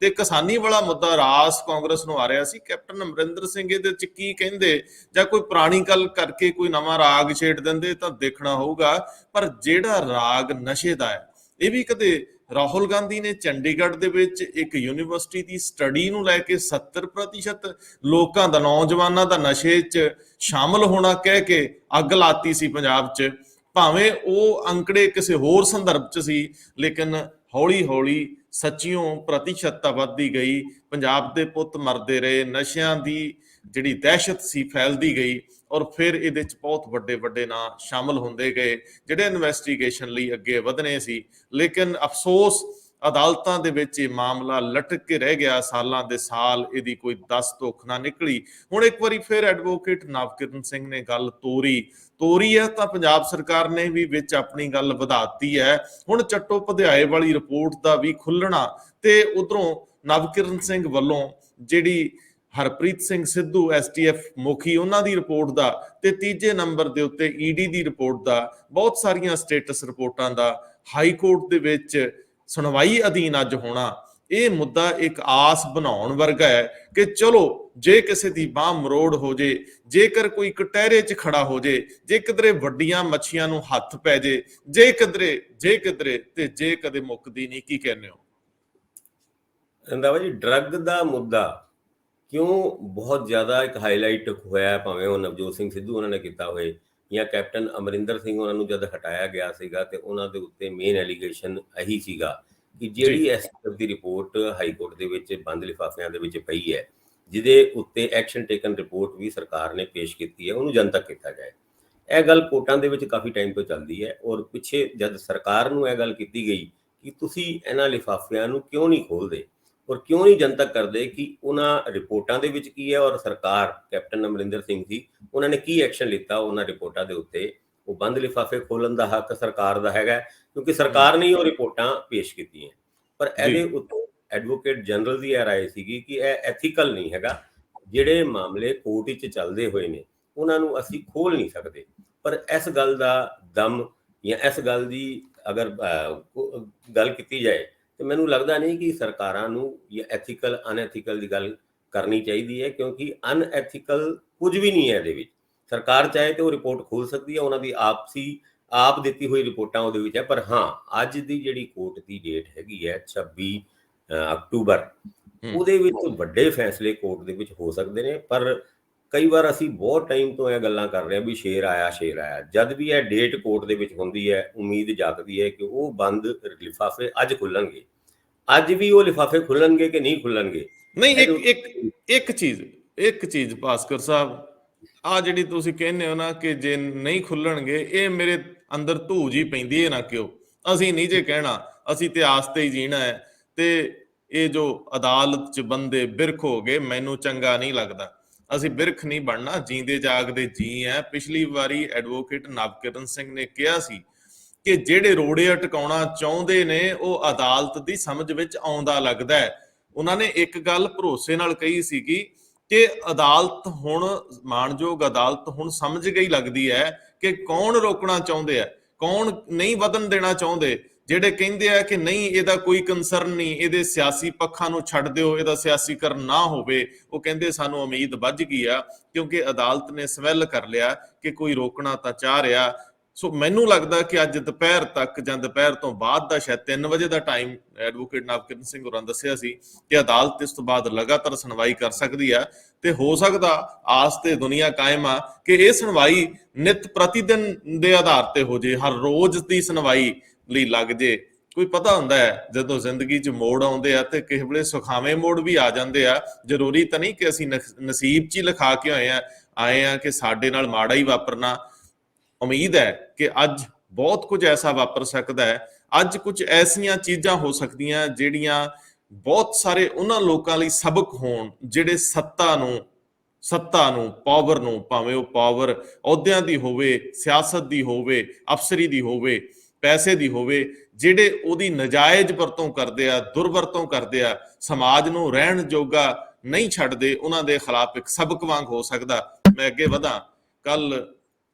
ਤੇ ਕਿਸਾਨੀ ਵਾਲਾ ਮੁੱਦਾ ਰਾਸ ਕਾਂਗਰਸ ਨੂੰ ਆ ਰਿਹਾ ਸੀ। ਕੈਪਟਨ ਅਮਰਿੰਦਰ ਸਿੰਘ ਇਹਦੇ ਚ ਕੀ ਕਹਿੰਦੇ ਜਾਂ ਕੋਈ ਪੁਰਾਣੀ ਗੱਲ ਕਰਕੇ ਕੋਈ ਨਵਾਂ ਰਾਗ ਛੇੜ ਦਿੰਦੇ ਤਾਂ ਦੇਖਣਾ ਹੋਊਗਾ, ਪਰ ਜਿਹੜਾ ਰਾਗ ਨਸ਼ੇ ਦਾ ਹੈ, ਇਹ ਵੀ ਕਦੇ ਰਾਹੁਲ ਗਾਂਧੀ ਨੇ ਚੰਡੀਗੜ੍ਹ ਦੇ ਵਿੱਚ ਇੱਕ ਯੂਨੀਵਰਸਿਟੀ ਦੀ ਸਟੱਡੀ ਨੂੰ ਲੈ ਕੇ 70% ਲੋਕਾਂ ਦਾ, ਨੌਜਵਾਨਾਂ ਦਾ ਨਸ਼ੇ 'ਚ ਸ਼ਾਮਲ ਹੋਣਾ ਕਹਿ ਕੇ ਅੱਗ ਲਾਤੀ ਸੀ ਪੰਜਾਬ 'ਚ। ਭਾਵੇਂ ਉਹ ਅੰਕੜੇ ਕਿਸੇ ਹੋਰ ਸੰਦਰਭ 'ਚ ਸੀ, ਲੇਕਿਨ ਹੌਲੀ ਹੌਲੀ ਸੱਚਿਓਂ ਪ੍ਰਤੀਸ਼ਤਤਾ ਵੱਧਦੀ ਗਈ, ਪੰਜਾਬ ਦੇ ਪੁੱਤ ਮਰਦੇ ਰਹੇ, ਨਸ਼ਿਆਂ ਦੀ ਜਿਹੜੀ ਦਹਿਸ਼ਤ ਸੀ ਫੈਲਦੀ ਗਈ, ਔਰ ਫਿਰ ਇਹਦੇ 'ਚ ਬਹੁਤ ਵੱਡੇ ਵੱਡੇ ਨਾਂ ਸ਼ਾਮਲ ਹੁੰਦੇ ਗਏ ਜਿਹੜੇ ਇਨਵੈਸਟੀਗੇਸ਼ਨ ਲਈ ਅੱਗੇ ਵਧਣੇ ਸੀ। ਲੇਕਿਨ ਅਫਸੋਸ ਅਦਾਲਤਾਂ ਦੇ ਵਿੱਚ ਇਹ ਮਾਮਲਾ ਲਟਕ ਕੇ ਰਹਿ ਗਿਆ, ਸਾਲਾਂ ਦੇ ਸਾਲ ਇਹਦੀ ਕੋਈ ਦੱਸ ਦੁੱਖ ਨਾ ਨਿਕਲੀ। ਹੁਣ ਇੱਕ ਵਾਰੀ ਫਿਰ ਐਡਵੋਕੇਟ ਨਵਕਿਰਨ ਸਿੰਘ ਨੇ ਗੱਲ ਤੋਰੀ ਹੈ ਤਾਂ ਪੰਜਾਬ ਸਰਕਾਰ ਨੇ ਵੀ ਵਿੱਚ ਆਪਣੀ ਗੱਲ ਵਧਾਤੀ ਹੈ। ਹੁਣ ਚੱਟੋਪਧਿਆਏ ਵਾਲੀ ਰਿਪੋਰਟ ਦਾ ਵੀ ਖੁੱਲਣਾ ਤੇ ਉਧਰੋਂ ਨਵਕਿਰਨ ਸਿੰਘ ਵੱਲੋਂ ਜਿਹੜੀ ਹਰਪ੍ਰੀਤ ਸਿੰਘ ਸਿੱਧੂ ਐਸਟੀਐਫ ਮੁਖੀ ਉਹਨਾਂ ਦੀ ਰਿਪੋਰਟ ਦਾ, ਤੇ ਤੀਜੇ ਨੰਬਰ ਦੇ ਉੱਤੇ ਈਡੀ ਦੀ ਰਿਪੋਰਟ ਦਾ, ਬਹੁਤ ਸਾਰੀਆਂ ਸਟੇਟਸ ਰਿਪੋਰਟਾਂ ਦਾ ਹਾਈ ਕੋਰਟ ਦੇ ਵਿੱਚ ਸੁਣਵਾਈ ਅਧੀਨ ਅੱਜ ਹੋਣਾ, ਇਹ ਮੁੱਦਾ ਇੱਕ ਆਸ ਬਣਾਉਣ ਵਰਗਾ ਹੈ ਕਿ ਚਲੋ ਜੇ ਕਿਸੇ ਦੀ ਬਾਹ ਮਰੋੜ ਹੋ ਜੇ, ਜੇਕਰ ਕੋਈ ਕਟਹਿਰੇ 'ਚ ਖੜਾ ਹੋ ਜੇ, ਜੇ ਕਿਧਰੇ ਵੱਡੀਆਂ ਮੱਛੀਆਂ ਨੂੰ ਹੱਥ ਪੈ ਜੇ, ਜੇ ਕਿਧਰੇ ਤੇ ਜੇ ਕਦੇ ਮੁੱਕਦੀ ਨਹੀਂ। ਕੀ ਕਹਿੰਦੇ ਹੋ ਰੰਧਾਵਾ ਜੀ, ਡਰੱਗ ਦਾ ਮੁੱਦਾ ਕਿਉਂ ਬਹੁਤ ਜ਼ਿਆਦਾ ਇੱਕ ਹਾਈਲਾਈਟ ਹੋਇਆ, ਭਾਵੇਂ ਉਹ ਨਵਜੋਤ ਸਿੰਘ ਸਿੱਧੂ ਉਹਨਾਂ ਨੇ ਕੀਤਾ ਹੋਏ ਜਾਂ ਕੈਪਟਨ ਅਮਰਿੰਦਰ ਸਿੰਘ ਉਹਨਾਂ ਨੂੰ ਜਦ ਹਟਾਇਆ ਗਿਆ ਸੀਗਾ, ਤੇ ਉਹਨਾਂ ਦੇ ਉੱਤੇ ਮੇਨ ਐਲੀਗੇਸ਼ਨ ਇਹੀ ਸੀਗਾ ਕਿ ਜਿਹੜੀ ਐਸਟੀਐਫ ਦੀ ਰਿਪੋਰਟ ਹਾਈ ਕੋਰਟ ਦੇ ਵਿੱਚ ਬੰਦ ਲਿਫਾਫਿਆਂ ਦੇ ਵਿੱਚ ਪਈ ਹੈ, ਜਿਹਦੇ ਉੱਤੇ ਐਕਸ਼ਨ ਟੇਕਨ ਰਿਪੋਰਟ ਵੀ ਸਰਕਾਰ ਨੇ ਪੇਸ਼ ਕੀਤੀ ਹੈ, ਉਹਨੂੰ ਜਨਤਕ ਕੀਤਾ ਜਾਏ। ਇਹ ਗੱਲ ਕੋਰਟਾਂ ਦੇ ਵਿੱਚ ਕਾਫੀ ਟਾਈਮ ਤੋਂ ਚੱਲਦੀ ਹੈ, ਔਰ ਪਿੱਛੇ ਜਦ ਸਰਕਾਰ ਨੂੰ ਇਹ ਗੱਲ ਕੀਤੀ ਗਈ ਕਿ ਤੁਸੀਂ ਇਹਨਾਂ ਲਿਫਾਫਿਆਂ ਨੂੰ ਕਿਉਂ ਨਹੀਂ ਖੋਲਦੇ, ਔਰ ਕਿਉਂ ਨਹੀਂ ਜਨਤਕ ਕਰਦੇ ਕਿ ਉਹਨਾਂ ਰਿਪੋਰਟਾਂ ਦੇ ਵਿੱਚ ਕੀ ਹੈ ਔਰ ਸਰਕਾਰ ਕੈਪਟਨ ਅਮਰਿੰਦਰ ਸਿੰਘ ਜੀ ਉਹਨਾਂ ਨੇ ਕੀ ਐਕਸ਼ਨ ਲਿੱਤਾ ਉਹਨਾਂ ਰਿਪੋਰਟਾਂ ਦੇ ਉੱਤੇ। ਉਹ ਬੰਦ ਲਿਫਾਫੇ ਖੋਲਣ ਦਾ ਹੱਕ ਸਰਕਾਰ ਦਾ ਹੈਗਾ, ਕਿਉਂਕਿ ਸਰਕਾਰ ਨੇ ਉਹ ਰਿਪੋਰਟਾਂ ਪੇਸ਼ ਕੀਤੀਆਂ। ਪਰ ਇਹਦੇ ਉੱਤੇ ਐਡਵੋਕੇਟ ਜਨਰਲ ਦੀ ਇਹ ਰਾਏ ਸੀਗੀ ਕਿ ਇਹ ਐਥੀਕਲ ਨਹੀਂ ਹੈਗਾ, ਜਿਹੜੇ ਮਾਮਲੇ ਕੋਰਟ ਵਿੱਚ ਚੱਲਦੇ ਹੋਏ ਨੇ ਉਹਨਾਂ ਨੂੰ ਅਸੀਂ ਖੋਲ ਨਹੀਂ ਸਕਦੇ। ਪਰ ਇਸ ਗੱਲ ਦਾ ਦਮ ਜਾਂ ਇਸ ਗੱਲ ਦੀ ਅਗਰ ਗੱਲ ਕੀਤੀ ਜਾਏ ਤੇ ਮੈਨੂੰ ਲੱਗਦਾ ਨਹੀਂ ਕਿ ਸਰਕਾਰਾਂ ਨੂੰ ਜਾਂ ਐਥੀਕਲ ਅਨਐਥੀਕਲ ਦੀ ਗੱਲ ਕਰਨੀ ਚਾਹੀਦੀ ਹੈ, ਕਿਉਂਕਿ ਅਨਐਥੀਕਲ ਕੁਝ ਵੀ ਨਹੀਂ ਹੈ ਇਹਦੇ ਵਿੱਚ। ਸਰਕਾਰ ਚਾਹੇ ਤੇ ਉਹ ਰਿਪੋਰਟ ਖੋਲ ਸਕਦੀ ਹੈ, ਉਹਨਾਂ ਦੀ ਆਪ ਦਿੱਤੀ ਹੋਈ ਰਿਪੋਰਟਾਂ ਉਹਦੇ ਵਿੱਚ ਹੈ। ਪਰ ਹਾਂ, ਅੱਜ ਦੀ ਜਿਹੜੀ ਕੋਰਟ ਦੀ ਡੇਟ ਹੈਗੀ ਹੈ 26 ਅਕਤੂਬਰ, ਉਹਦੇ ਵਿੱਚ ਵੱਡੇ ਫੈਸਲੇ ਕੋਰਟ ਦੇ ਵਿੱਚ ਹੋ ਸਕਦੇ ਨੇ। ਪਰ ਕਈ ਵਾਰ ਅਸੀਂ ਬਹੁਤ ਟਾਈਮ ਤੋਂ ਇਹ ਗੱਲਾਂ ਕਰ ਰਹੇ ਹਾਂ ਵੀ ਸ਼ੇਰ ਆਇਆ। ਜਦ ਵੀ ਇਹ ਡੇਟ ਕੋਰਟ ਦੇ ਵਿੱਚ ਹੁੰਦੀ ਹੈ, ਉਮੀਦ ਜਾਗਦੀ ਹੈ ਕਿ ਉਹ ਬੰਦ ਲਿਫਾਫੇ ਅੱਜ ਖੁੱਲਣਗੇ। ਅੱਜ ਵੀ ਉਹ ਲਿਫਾਫੇ ਖੁੱਲਣਗੇ ਕਿ ਨਹੀਂ ਖੁੱਲਣਗੇ? ਨਹੀਂ, ਇੱਕ ਚੀਜ਼ ਭਾਸਕਰ ਸਾਹਿਬ, ਆ ਜਿਹੜੀ ਤੁਸੀਂ ਕਹਿੰਦੇ ਹੋ ਨਾ ਕਿ ਜੇ ਨਹੀਂ ਖੁੱਲਣਗੇ, ਇਹ ਮੇਰੇ ਅੰਦਰ ਧੂ ਜੀ ਪੈਂਦੀ ਹੈ ਨਾ। ਕਿਉਂ ਅਸੀਂ ਨਹੀਂ ਜੇ ਕਹਿਣਾ, ਅਸੀਂ ਤੇ ਆਸ ਤੇ ਹੀ ਜੀਣਾ ਹੈ। ਤੇ ਇਹ ਜੋ ਅਦਾਲਤ 'ਚ ਬੰਦੇ ਬਿਰਖ ਹੋ ਗਏ, ਮੈਨੂੰ ਚੰਗਾ ਨਹੀਂ ਲੱਗਦਾ। ਅਸੀਂ ਬਿਰਖ ਨਹੀਂ ਬਣਨਾ, ਜੀਂਦੇ ਜਾਗਦੇ ਜੀ ਹੈ। ਪਿਛਲੀ ਵਾਰੀ ਐਡਵੋਕੇਟ ਨਵਕਿਰਨ ਸਿੰਘ ਨੇ ਕਿਹਾ ਸੀ ਕਿ ਜਿਹੜੇ ਰੋੜੇ ਅਟਕਾਉਣਾ ਚਾਹੁੰਦੇ ਨੇ ਉਹ ਅਦਾਲਤ ਦੀ ਸਮਝ ਵਿੱਚ ਆਉਂਦਾ ਲੱਗਦਾ ਹੈ। ਉਹਨਾਂ ਨੇ ਇੱਕ ਗੱਲ ਭਰੋਸੇ ਨਾਲ ਕਹੀ ਸੀਗੀ ਕਿ ਅਦਾਲਤ ਹੁਣ, ਮਾਣਯੋਗ ਅਦਾਲਤ ਹੁਣ ਸਮਝ ਗਈ ਲੱਗਦੀ ਹੈ ਕਿ ਕੌਣ ਰੋਕਣਾ ਚਾਹੁੰਦੇ ਆ, ਕੌਣ ਨਹੀਂ ਵਧਣ ਦੇਣਾ ਚਾਹੁੰਦੇ। ਜਿਹੜੇ ਕਹਿੰਦੇ ਆ ਕਿ ਨਹੀਂ ਇਹਦਾ ਕੋਈ ਕੰਸਰਨ ਨਹੀਂ, ਇਹਦੇ ਸਿਆਸੀ ਪੱਖਾਂ ਨੂੰ ਛੱਡ ਦਿਓ, ਇਹਦਾ ਸਿਆਸੀਕਰਨ ਨਾ ਹੋਵੇ, ਉਹ ਕਹਿੰਦੇ ਸਾਨੂੰ ਉਮੀਦ ਵੱਧ ਗਈ ਆ ਕਿਉਂਕਿ ਅਦਾਲਤ ਨੇ ਸਵੈਲ ਕਰ ਲਿਆ ਕਿ ਕੋਈ ਰੋਕਣਾ ਤਾਂ ਚਾਹ ਰਿਹਾ। ਸੋ ਮੈਨੂੰ ਲੱਗਦਾ ਕਿ ਅੱਜ ਦੁਪਹਿਰ ਤੱਕ ਜਾਂ ਦੁਪਹਿਰ ਤੋਂ ਬਾਅਦ ਦਾ ਸ਼ਾਇਦ 3 ਵਜੇ ਦਾ ਟਾਈਮ ਐਡਵੋਕੇਟ ਨਵਕਿਰਨ ਸਿੰਘ ਹੋਰਾਂ ਦੱਸਿਆ ਸੀ ਕਿ ਅਦਾਲਤ ਇਸ ਤੋਂ ਬਾਅਦ ਲਗਾਤਾਰ ਸੁਣਵਾਈ ਕਰ ਸਕਦੀ ਆ। ਤੇ ਹੋ ਸਕਦਾ, ਆਸ ਤੇ ਦੁਨੀਆ ਕਾਇਮ ਆ ਕਿ ਇਹ ਸੁਣਵਾਈ ਨਿਤ ਪ੍ਰਤੀਦਿਨ ਦੇ ਆਧਾਰ ਤੇ ਹੋ ਜੇ, ਹਰ ਰੋਜ਼ ਦੀ ਸੁਣਵਾਈ ਲਈ ਲੱਗ ਜੇ। ਕੋਈ ਪਤਾ ਹੁੰਦਾ ਹੈ ਜਦੋਂ ਜ਼ਿੰਦਗੀ 'ਚ ਮੋੜ ਆਉਂਦੇ ਆ ਤੇ ਕਿਸੇ ਵੇਲੇ ਸੁਖਾਵੇਂ ਮੋੜ ਵੀ ਆ ਜਾਂਦੇ ਆ। ਜ਼ਰੂਰੀ ਤਾਂ ਨਹੀਂ ਕਿ ਅਸੀਂ ਨਸੀਬ 'ਚ ਹੀ ਲਿਖਾ ਕੇ ਆਏ ਆ ਕਿ ਸਾਡੇ ਨਾਲ ਮਾੜਾ ਹੀ ਵਾਪਰਨਾ। ਉਮੀਦ ਹੈ ਕਿ ਅੱਜ ਬਹੁਤ ਕੁਝ ਐਸਾ ਵਾਪਰ ਸਕਦਾ ਹੈ। ਅੱਜ ਕੁਝ ਐਸੀਆਂ ਚੀਜ਼ਾਂ ਹੋ ਸਕਦੀਆਂ ਜਿਹੜੀਆਂ ਬਹੁਤ ਸਾਰੇ ਉਹਨਾਂ ਲੋਕਾਂ ਲਈ ਸਬਕ ਹੋਣ ਜਿਹੜੇ ਸੱਤਾ ਨੂੰ ਪਾਵਰ ਨੂੰ, ਭਾਵੇਂ ਉਹ ਪਾਵਰ ਅਹੁਦਿਆਂ ਦੀ ਹੋਵੇ, ਸਿਆਸਤ ਦੀ ਹੋਵੇ, ਅਫਸਰੀ ਦੀ ਹੋਵੇ, ਪੈਸੇ ਦੀ ਹੋਵੇ, ਜਿਹੜੇ ਉਹਦੀ ਨਜਾਇਜ਼ ਵਰਤੋਂ ਕਰਦੇ ਆ, ਦੁਰਵਰਤੋਂ ਕਰਦੇ ਆ, ਸਮਾਜ ਨੂੰ ਰਹਿਣ ਜੋਗਾ ਨਹੀਂ ਛੱਡਦੇ, ਉਹਨਾਂ ਦੇ ਖਿਲਾਫ ਇੱਕ ਸਬਕ ਵਾਂਗ ਹੋ ਸਕਦਾ। ਮੈਂ ਅੱਗੇ ਵਧਾਂ, ਕੱਲ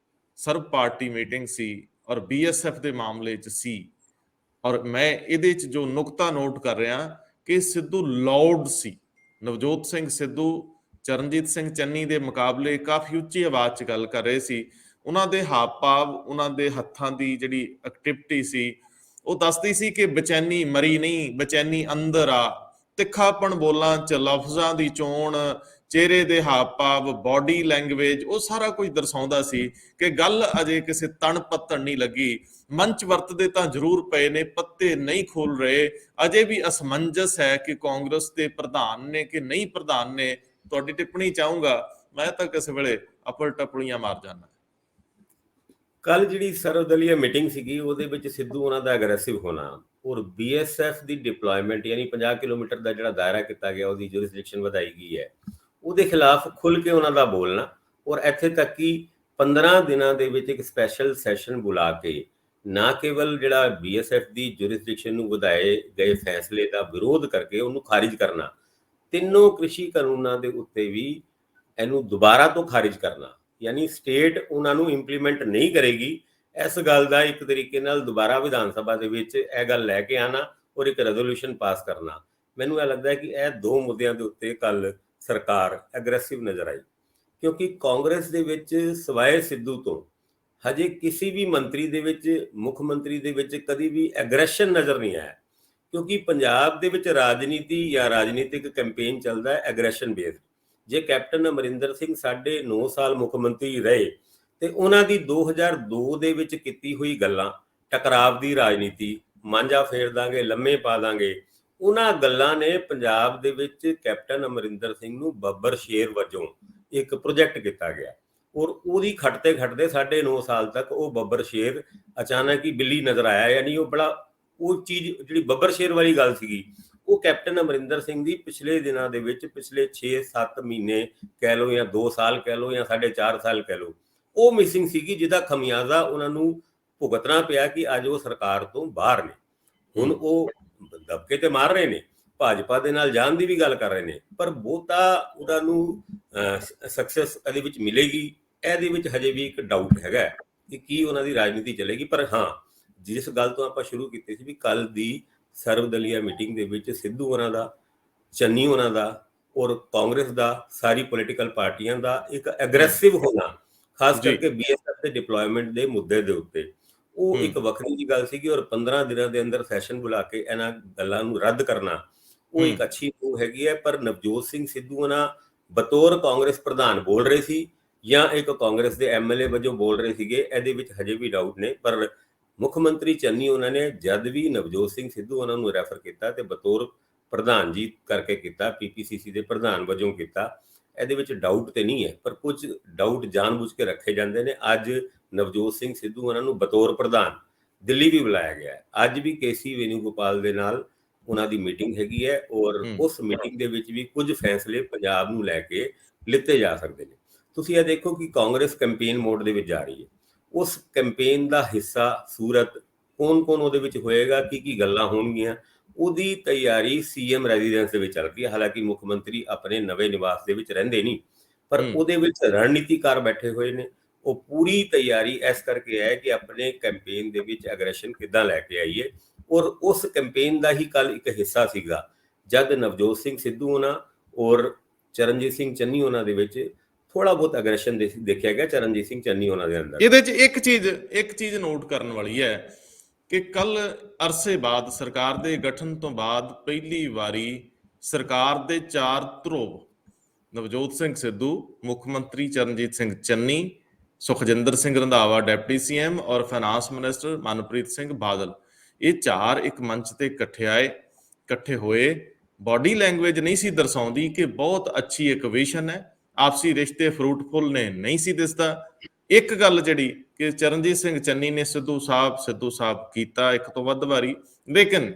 ਸਰਬ ਪਾਰਟੀ ਮੀਟਿੰਗ ਸੀ ਔਰ BSF ਦੇ ਮਾਮਲੇ 'ਚ ਸੀ, ਔਰ ਮੈਂ ਇਹਦੇ 'ਚ ਜੋ ਨੁਕਤਾ ਨੋਟ ਕਰ ਰਿਹਾ ਕਿ ਸਿੱਧੂ ਲਾਊਡ ਸੀ। ਨਵਜੋਤ ਸਿੰਘ ਸਿੱਧੂ ਚਰਨਜੀਤ ਸਿੰਘ ਚੰਨੀ ਦੇ ਮੁਕਾਬਲੇ ਕਾਫੀ ਉੱਚੀ ਆਵਾਜ਼ 'ਚ ਗੱਲ ਕਰ ਰਹੇ ਸੀ। ਉਹਨਾਂ ਦੇ ਹਾਵ ਭਾਵ, ਉਹਨਾਂ ਦੇ ਹੱਥਾਂ ਦੀ ਜਿਹੜੀ ਐਕਟੀਵਿਟੀ ਸੀ, ਉਹ ਦੱਸਦੀ ਸੀ ਕਿ ਬੇਚੈਨੀ ਮਰੀ ਨਹੀਂ, ਬੇਚੈਨੀ ਅੰਦਰ ਆ। ਤਿੱਖਾਪਣ ਬੋਲਾਂ 'ਚ, ਲਫ਼ਜ਼ਾਂ ਦੀ ਚੋਣ, ਚਿਹਰੇ ਦੇ ਹਾਵ ਭਾਵ, ਬਾਡੀ ਲੈਂਗੁਏਜ, ਉਹ ਸਾਰਾ ਕੁਝ ਦਰਸਾਉਂਦਾ ਸੀ ਕਿ ਗੱਲ ਅਜੇ ਕਿਸੇ ਤਣ ਪੱਤਣ ਨਹੀਂ ਲੱਗੀ। ਮੰਚ ਵਰਤਦੇ ਤਾਂ ਜ਼ਰੂਰ ਪਏ ਨੇ, ਪੱਤੇ ਨਹੀਂ ਖੋਲ ਰਹੇ। ਅਜੇ ਵੀ ਅਸਮੰਜਸ ਹੈ ਕਿ ਕਾਂਗਰਸ ਦੇ ਪ੍ਰਧਾਨ ਨੇ ਕਿ ਨਹੀਂ ਪ੍ਰਧਾਨ ਨੇ। ਤੁਹਾਡੀ ਟਿੱਪਣੀ ਚਾਹੂੰਗਾ, ਮੈਂ ਤਾਂ ਕਿਸੇ ਵੇਲੇ ਅੱਪੜ ਟੱਪੜੀਆਂ ਮਾਰ ਜਾਂਦਾ। ਕੱਲ ਜਿਹੜੀ ਸਰਵਦਲੀय ਮੀਟਿੰਗ ਸੀਗੀ ਉਹਦੇ ਵਿੱਚ ਸਿੱਧੂ ਉਹਨਾਂ ਦਾ ਐਗਰੈਸਿਵ ਹੋਣਾ ਔਰ BSF ਦੀ ਡਿਪਲੋਇਮੈਂਟ, ਯਾਨੀ 50 ਕਿਲੋਮੀਟਰ ਦਾ ਜਿਹੜਾ ਦਾਇਰਾ ਕੀਤਾ ਗਿਆ, ਉਹਦੀ ਜੁਰਿਸਡਿਕਸ਼ਨ ਵਧਾਈ ਗਈ ਹੈ, ਉਹਦੇ ਖਿਲਾਫ ਖੁੱਲ ਕੇ ਉਹਨਾਂ ਦਾ ਬੋਲਣਾ। ਔਰ ਇੱਥੇ ਤੱਕ ਕਿ 15 ਦਿਨਾਂ ਦੇ ਵਿੱਚ ਇੱਕ ਸਪੈਸ਼ਲ ਸੈਸ਼ਨ ਬੁਲਾ ਕੇ ਨਾ ਕੇਵਲ ਜਿਹੜਾ BSF ਦੀ ਜੁਰਿਸਡਿਕਸ਼ਨ ਨੂੰ ਵਧਾਏ ਗਏ ਫੈਸਲੇ ਦਾ ਵਿਰੋਧ ਕਰਕੇ ਉਹਨੂੰ ਖਾਰਿਜ ਕਰਨਾ, ਤਿੰਨੋਂ ਕ੍ਰਿਸ਼ੀ ਕਾਨੂੰਨਾਂ ਦੇ ਉੱਤੇ ਵੀ ਇਹਨੂੰ ਦੁਬਾਰਾ ਤੋਂ ਖਾਰਿਜ ਕਰਨਾ, ਯਾਨੀ ਸਟੇਟ ਉਹਨਾਂ ਨੂੰ ਇੰਪਲੀਮੈਂਟ ਨਹੀਂ ਕਰੇਗੀ। ਇਸ ਗੱਲ ਦਾ ਇੱਕ ਤਰੀਕੇ ਨਾਲ ਦੁਬਾਰਾ ਵਿਧਾਨ ਸਭਾ ਦੇ ਵਿੱਚ ਇਹ ਗੱਲ ਲੈ ਕੇ ਆਣਾ ਔਰ ਇੱਕ ਰੈਜ਼ੋਲੂਸ਼ਨ ਪਾਸ ਕਰਨਾ। ਮੈਨੂੰ ਇਹ ਲੱਗਦਾ ਹੈ ਕਿ ਇਹ ਦੋ ਮੁੱਦਿਆਂ ਦੇ ਉੱਤੇ ਕੱਲ ਸਰਕਾਰ ਐਗਰੈਸਿਵ ਨਜ਼ਰ ਆਈ, ਕਿਉਂਕਿ ਕਾਂਗਰਸ ਦੇ ਵਿੱਚ ਸਵਾਏ ਸਿੱਧੂ ਤੋਂ ਹਜੇ ਕਿਸੇ ਵੀ ਮੰਤਰੀ ਦੇ ਵਿੱਚ, ਮੁੱਖ ਮੰਤਰੀ ਦੇ ਵਿੱਚ ਕਦੀ ਵੀ ਐਗਰੈਸ਼ਨ ਨਜ਼ਰ ਨਹੀਂ ਆਇਆ। ਕਿਉਂਕਿ ਪੰਜਾਬ ਦੇ ਵਿੱਚ ਰਾਜਨੀਤੀ ਜਾਂ ਰਾਜਨੀਤਿਕ ਕੈਂਪੇਨ ਚੱਲਦਾ ਹੈ ਐਗਰੈਸ਼ਨ ਬੇਸਡ। ਜੇ ਕੈਪਟਨ ਅਮਰਿੰਦਰ ਸਿੰਘ 9.5 ਸਾਲ ਮੁੱਖ ਮੰਤਰੀ ਰਹੇ ਤੇ ਉਹਨਾਂ ਦੀ 2002 ਦੇ ਵਿੱਚ ਕੀਤੀ ਹੋਈ ਗੱਲਾਂ, ਟਕਰਾਵ ਦੀ ਰਾਜਨੀਤੀ, ਮਾਂਝਾ ਫੇਰ ਦਾਂਗੇ, ਲੰਮੇ ਪਾ ਦਾਂਗੇ, ਉਹਨਾਂ ਗੱਲਾਂ ਨੇ ਪੰਜਾਬ ਦੇ ਵਿੱਚ ਕੈਪਟਨ ਅਮਰਿੰਦਰ ਸਿੰਘ ਨੂੰ ਬੱਬਰ ਸ਼ੇਰ ਵਜੋਂ ਇੱਕ ਪ੍ਰੋਜੈਕਟ ਕੀਤਾ ਗਿਆ ਔਰ ਉਹਦੀ ਖੱਟਦੇ 9.5 ਸਾਲ ਤੱਕ ਉਹ ਬੱਬਰ ਸ਼ੇਰ ਅਚਾਨਕ ਹੀ ਬਿੱਲੀ ਨਜ਼ਰ ਆਇਆ। ਯਾਨੀ ਉਹ ਬੜਾ, ਉਹ ਚੀਜ਼ ਜਿਹੜੀ ਬੱਬਰ ਸ਼ੇਰ ਵਾਲੀ ਗੱਲ ਸੀਗੀ ਉਹ ਕੈਪਟਨ ਅਮਰਿੰਦਰ ਸਿੰਘ ਦੀ ਪਿਛਲੇ ਦਿਨਾਂ ਦੇ ਵਿੱਚ, ਪਿਛਲੇ 6-7 ਮਹੀਨੇ ਕਹਿ ਲਓ ਜਾਂ 2 ਸਾਲ ਕਹਿ ਲਓ ਜਾਂ 4.5 ਸਾਲ ਕਹਿ ਲਓ, ਉਹ ਮਿਸਿੰਗ ਸੀਗੀ, ਜਿਹਦਾ ਖਮਿਆਜ਼ਾ ਉਹਨਾਂ ਨੂੰ ਭੁਗਤਣਾ ਪਿਆ ਕਿ ਅੱਜ ਉਹ ਸਰਕਾਰ ਤੋਂ ਬਾਹਰ ਨੇ। ਹੁਣ ਉਹ ਦਬਕੇ ਤੇ ਮਾਰ ਰਹੇ ਨੇ, ਭਾਜਪਾ ਦੇ ਨਾਲ ਜਾਣ ਦੀ ਵੀ ਗੱਲ ਕਰ ਰਹੇ ਨੇ, ਪਰ ਬਹੁਤਾ ਉਹਨਾਂ ਨੂੰ ਸਕਸੈਸ ਇਹਦੇ ਵਿੱਚ ਮਿਲੇਗੀ, ਇਹਦੇ ਵਿੱਚ ਹਜੇ ਵੀ ਇੱਕ ਡਾਊਟ ਹੈਗਾ ਕਿ ਕੀ ਉਹਨਾਂ ਦੀ ਰਾਜਨੀਤੀ ਚੱਲੇਗੀ। ਪਰ ਹਾਂ, ਜਿਸ ਗੱਲ ਤੋਂ ਆਪਾਂ ਸ਼ੁਰੂ ਕੀਤੀ ਸੀ ਵੀ ਕੱਲ ਦੀ ਸਰਵਦਲੀਆ ਮੀਟਿੰਗ ਦੇ ਵਿੱਚ ਸਿੱਧੂ ਉਹਨਾਂ ਦਾ, ਚੰਨੀ ਉਹਨਾਂ ਦਾ ਔਰ ਕਾਂਗਰਸ ਦਾ, ਸਾਰੀ ਪੋਲੀਟੀਕਲ ਪਾਰਟੀਆਂ ਦਾ ਇੱਕ ਐਗਰੈਸਿਵ ਹੋਣਾ, ਖਾਸ ਕਰਕੇ BSF ਦੇ ਡਿਪਲੋਇਮੈਂਟ ਦੇ ਮੁੱਦੇ ਦੇ ਉੱਤੇ, ਉਹ ਇੱਕ ਵੱਖਰੀ ਜੀ ਗੱਲ ਸੀਗੀ। ਔਰ 15 ਦਿਨਾਂ ਦੇ ਅੰਦਰ ਸੈਸ਼ਨ ਬੁਲਾ ਕੇ ਇਹਨਾਂ ਗੱਲਾਂ ਨੂੰ ਰੱਦ ਕਰਨਾ, ਉਹ ਇੱਕ ਅੱਛੀ ਮੂਵ ਹੈਗੀ ਹੈ। ਪਰ ਨਵਜੋਤ ਸਿੰਘ ਸਿੱਧੂ ਉਹਨਾਂ ਬਤੌਰ ਕਾਂਗਰਸ ਪ੍ਰਧਾਨ ਬੋਲ ਰਹੇ ਸੀ ਜਾਂ ਇੱਕ ਕਾਂਗਰਸ ਦੇ MLA ਵਜੋਂ ਬੋਲ ਰਹੇ ਸੀਗੇ, ਇਹਦੇ ਵਿੱਚ ਹਜੇ ਵੀ ਡਾਊਟ ਨੇ। ਪਰ ਮੁੱਖ ਮੰਤਰੀ ਚੰਨੀ ਉਹਨਾਂ ਨੇ ਜਦ ਵੀ ਨਵਜੋਤ ਸਿੰਘ ਸਿੱਧੂ ਉਹਨਾਂ ਨੂੰ ਰੈਫਰ ਕੀਤਾ ਤੇ ਬਤੌਰ ਪ੍ਰਧਾਨ ਜੀ ਕਰਕੇ ਕੀਤਾ, PPCC ਦੇ ਪ੍ਰਧਾਨ ਵਜੋਂ ਕੀਤਾ, ਇਹਦੇ ਵਿੱਚ ਡਾਊਟ ਤੇ ਨਹੀਂ ਹੈ। ਪਰ ਕੁਝ ਡਾਊਟ ਜਾਣਬੁੱਝ ਕੇ ਰੱਖੇ ਜਾਂਦੇ ਨੇ। ਅੱਜ ਨਵਜੋਤ ਸਿੰਘ ਸਿੱਧੂ ਉਹਨਾਂ ਨੂੰ ਬਤੌਰ ਪ੍ਰਧਾਨ ਦਿੱਲੀ ਵੀ ਬੁਲਾਇਆ ਗਿਆ ਹੈ। ਅੱਜ ਵੀ KC ਵੇਣੂਗੋਪਾਲ ਦੇ ਨਾਲ ਉਹਨਾਂ ਦੀ ਮੀਟਿੰਗ ਹੈਗੀ ਹੈ ਔਰ ਉਸ ਮੀਟਿੰਗ ਦੇ ਵਿੱਚ ਵੀ ਕੁਝ ਫੈਸਲੇ ਪੰਜਾਬ ਨੂੰ ਲੈ ਕੇ ਲਿੱਤੇ ਜਾ ਸਕਦੇ ਨੇ। ਤੁਸੀਂ ਇਹ ਦੇਖੋ ਕਿ ਕਾਂਗਰਸ ਕੈਂਪੇਨ ਮੋਡ ਦੇ ਵਿੱਚ ਜਾ ਰਹੀ ਹੈ। ਉਸ ਕੈਂਪੇਨ ਦਾ ਹਿੱਸਾ ਸੂਰਤ ਕੌਣ ਉਹਦੇ ਵਿੱਚ ਹੋਏਗਾ, ਕੀ ਗੱਲਾਂ ਹੋਣਗੀਆਂ, ਉਹਦੀ ਤਿਆਰੀ CM ਰੈਜ਼ੀਡੈਂਸ ਦੇ ਵਿੱਚ ਚੱਲ ਰਹੀ ਹੈ। ਹਾਲਾਂਕਿ ਮੁੱਖ ਮੰਤਰੀ ਆਪਣੇ ਨਵੇਂ ਨਿਵਾਸ ਦੇ ਵਿੱਚ ਰਹਿੰਦੇ ਨਹੀਂ, ਪਰ ਉਹਦੇ ਵਿੱਚ ਰਣਨੀਤੀਕਾਰ ਬੈਠੇ ਹੋਏ ਨੇ। ਉਹ ਪੂਰੀ ਤਿਆਰੀ ਇਸ ਕਰਕੇ ਹੈ ਕਿ ਆਪਣੇ ਕੈਂਪੇਨ ਦੇ ਵਿੱਚ ਐਗਰੈਸ਼ਨ ਕਿੱਦਾਂ ਲੈ ਕੇ ਆਈਏ। ਔਰ ਉਸ ਕੈਂਪੇਨ ਦਾ ਹੀ ਕੱਲ ਇੱਕ ਹਿੱਸਾ ਸੀਗਾ ਜਦ ਨਵਜੋਤ ਸਿੰਘ ਸਿੱਧੂ ਉਹਨਾਂ ਔਰ ਚਰਨਜੀਤ ਸਿੰਘ ਚੰਨੀ ਉਹਨਾਂ ਦੇ ਵਿੱਚ ਥੋੜਾ ਬਹੁਤ ਐਗਰੈਸ਼ਨ ਦੇਖਿਆ ਗਿਆ, ਚਰਨਜੀਤ ਸਿੰਘ ਚੰਨੀ ਉਹਨਾਂ ਦੇ ਅੰਦਰ। ਇਹਦੇ 'ਚ ਇੱਕ ਚੀਜ਼ ਨੋਟ ਕਰਨ ਵਾਲੀ ਹੈ ਕਿ ਕੱਲ ਅਰਸੇ ਬਾਅਦ, ਸਰਕਾਰ ਦੇ ਗਠਨ ਤੋਂ ਬਾਅਦ ਪਹਿਲੀ ਵਾਰੀ ਸਰਕਾਰ ਦੇ 4 ਧਰੋਵ, ਨਵਜੋਤ ਸਿੰਘ ਸਿੱਧੂ, ਮੁੱਖ ਮੰਤਰੀ ਚਰਨਜੀਤ ਸਿੰਘ ਚੰਨੀ, ਸੁਖਜਿੰਦਰ ਸਿੰਘ ਰੰਧਾਵਾ ਡਿਪਟੀ CM ਔਰ ਫਾਈਨਾਂਸ ਮਿਨਿਸਟਰ ਮਨਪ੍ਰੀਤ ਸਿੰਘ ਬਾਦਲ, ਇਹ 4 ਇੱਕ ਮੰਚ ਤੇ ਇਕੱਠੇ ਹੋਏ। ਬਾਡੀ ਲੈਂਗੁਏਜ ਨਹੀਂ ਸੀ ਦਰਸਾਉਂਦੀ ਕਿ ਬਹੁਤ ਅੱਛੀ ਇਕੁਏਸ਼ਨ ਹੈ, ਆਪਸੀ ਰਿਸ਼ਤੇ ਫਰੂਟਫੁਲ ਨੇ, ਨਹੀਂ ਸੀ ਦਿਸਦਾ। ਇੱਕ ਗੱਲ ਜਿਹੜੀ ਕਿ ਚਰਨਜੀਤ ਸਿੰਘ ਚੰਨੀ ਨੇ ਸਿੱਧੂ ਸਾਹਿਬ ਕੀਤਾ ਇੱਕ ਤੋਂ ਵੱਧ ਵਾਰੀ, ਲੇਕਿਨ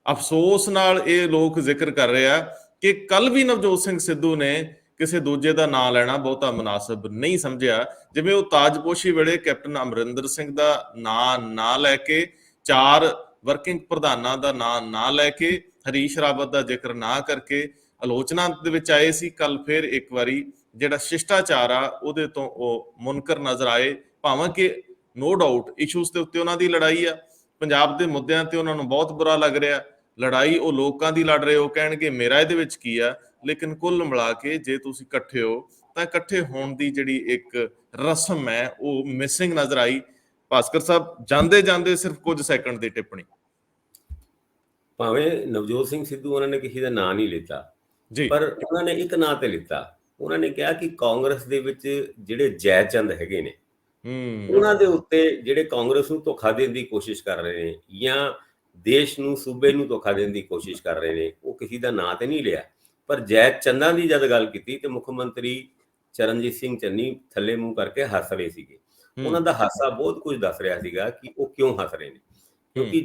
ਅਫਸੋਸ ਨਾਲ ਇਹ ਲੋਕ ਜ਼ਿਕਰ ਕਰ ਰਹੇ ਆ ਕਿ ਕੱਲ ਵੀ ਨਵਜੋਤ ਸਿੰਘ ਸਿੱਧੂ ਨੇ ਕਿਸੇ ਦੂਜੇ ਦਾ ਨਾਂ ਲੈਣਾ ਬਹੁਤਾ ਮੁਨਾਸਬ ਨਹੀਂ ਸਮਝਿਆ। ਜਿਵੇਂ ਉਹ ਤਾਜਪੋਸ਼ੀ ਵੇਲੇ ਕੈਪਟਨ ਅਮਰਿੰਦਰ ਸਿੰਘ ਦਾ ਨਾਂ ਨਾ ਲੈ ਕੇ, 4 ਵਰਕਿੰਗ ਪ੍ਰਧਾਨਾਂ ਦਾ ਨਾਂ ਨਾ ਲੈ ਕੇ, ਹਰੀਸ਼ ਰਾਵਤ ਦਾ ਜ਼ਿਕਰ ਨਾ ਕਰਕੇ ਆਲੋਚਨਾ ਦੇ ਵਿੱਚ ਆਏ ਸੀ, ਕੱਲ ਫਿਰ ਇੱਕ ਵਾਰੀ ਜਿਹੜਾ ਸ਼ਿਸ਼ਟਾਚਾਰ ਆ ਉਹਦੇ ਤੋਂ ਉਹ ਮੁਨਕਰ ਨਜ਼ਰ ਆਏ। ਭਾਵੇਂ ਕਿ ਨੋ ਡਾਊਟ ਇਸ਼ੂਜ਼ ਦੇ ਉੱਤੇ ਉਹਨਾਂ ਦੀ ਲੜਾਈ ਆ, ਪੰਜਾਬ ਦੇ ਮੁੱਦਿਆਂ ਤੇ ਉਹਨਾਂ ਨੂੰ ਬਹੁਤ ਬੁਰਾ ਲੱਗ ਰਿਹਾ, ਲੜਾਈ ਉਹ ਲੋਕਾਂ ਦੀ ਲੜ ਰਹੇ, ਉਹ ਕਹਿਣਗੇ ਮੇਰਾ ਇਹਦੇ ਵਿੱਚ ਕੀ ਆ। ਲੇਕਿਨ ਕੁੱਲ ਮਿਲਾ ਕੇ ਜੇ ਤੁਸੀਂ ਇਕੱਠੇ ਹੋ ਤਾਂ ਇਕੱਠੇ ਹੋਣ ਦੀ ਜਿਹੜੀ ਇੱਕ ਰਸਮ ਹੈ ਉਹ ਮਿਸਿੰਗ ਨਜ਼ਰ ਆਈ। ਭਾਸਕਰ ਸਾਹਿਬ, ਜਾਂਦੇ ਸਿਰਫ ਕੁਝ ਸੈਕਿੰਡ ਦੀ ਟਿੱਪਣੀ। ਭਾਵੇਂ ਨਵਜੋਤ ਸਿੰਘ ਸਿੱਧੂ ਉਹਨਾਂ ਨੇ ਕਿਸੇ ਦਾ ਨਾਂ ਨਹੀਂ ਲਿੱਤਾ ਜੀ, ਪਰ ਉਹਨਾਂ ਨੇ ਇੱਕ ਨਾਂ ਤੇ ਲਿੱਤਾ। ਉਹਨਾਂ ਨੇ ਕਿਹਾ ਕਿ ਕਾਂਗਰਸ ਦੇ ਵਿੱਚ ਜਿਹੜੇ ਜੈਚੰਦ ਹੈਗੇ ਨੇ, ਉਹਨਾਂ ਦੇ ਉੱਤੇ ਜਿਹੜੇ ਕਾਂਗਰਸ ਨੂੰ ਧੋਖਾ ਦੇਣ ਦੀ ਕੋਸ਼ਿਸ਼ ਕਰ ਰਹੇ ਨੇ ਜਾਂ ਦੇਸ਼ ਨੂੰ, ਸੂਬੇ ਨੂੰ ਧੋਖਾ ਦੇਣ ਦੀ ਕੋਸ਼ਿਸ਼ ਕਰ ਰਹੇ ਨੇ, ਉਹ ਕਿਸੇ ਦਾ ਨਾਂ ਤੇ ਨਹੀਂ ਲਿਆ। ਪਰ ਜੈ ਚੰਦਾਂ ਦੀ ਜਦ ਗੱਲ ਕੀਤੀ ਤੇ ਮੁੱਖ ਮੰਤਰੀ ਚਰਨਜੀਤ ਸਿੰਘ ਚੰਨੀ ਥੱਲੇ ਮੂੰਹ ਕਰਕੇ ਹੱਸ ਰਹੇ ਸੀਗੇ। ਉਹਨਾਂ ਦਾ ਹਾਸਾ ਬਹੁਤ ਕੁਝ ਦੱਸ ਰਿਹਾ ਸੀਗਾ ਕਿ ਉਹ ਕਿਉਂ ਹੱਸ ਰਹੇ ਨੇ, ਕਿਉਂਕਿ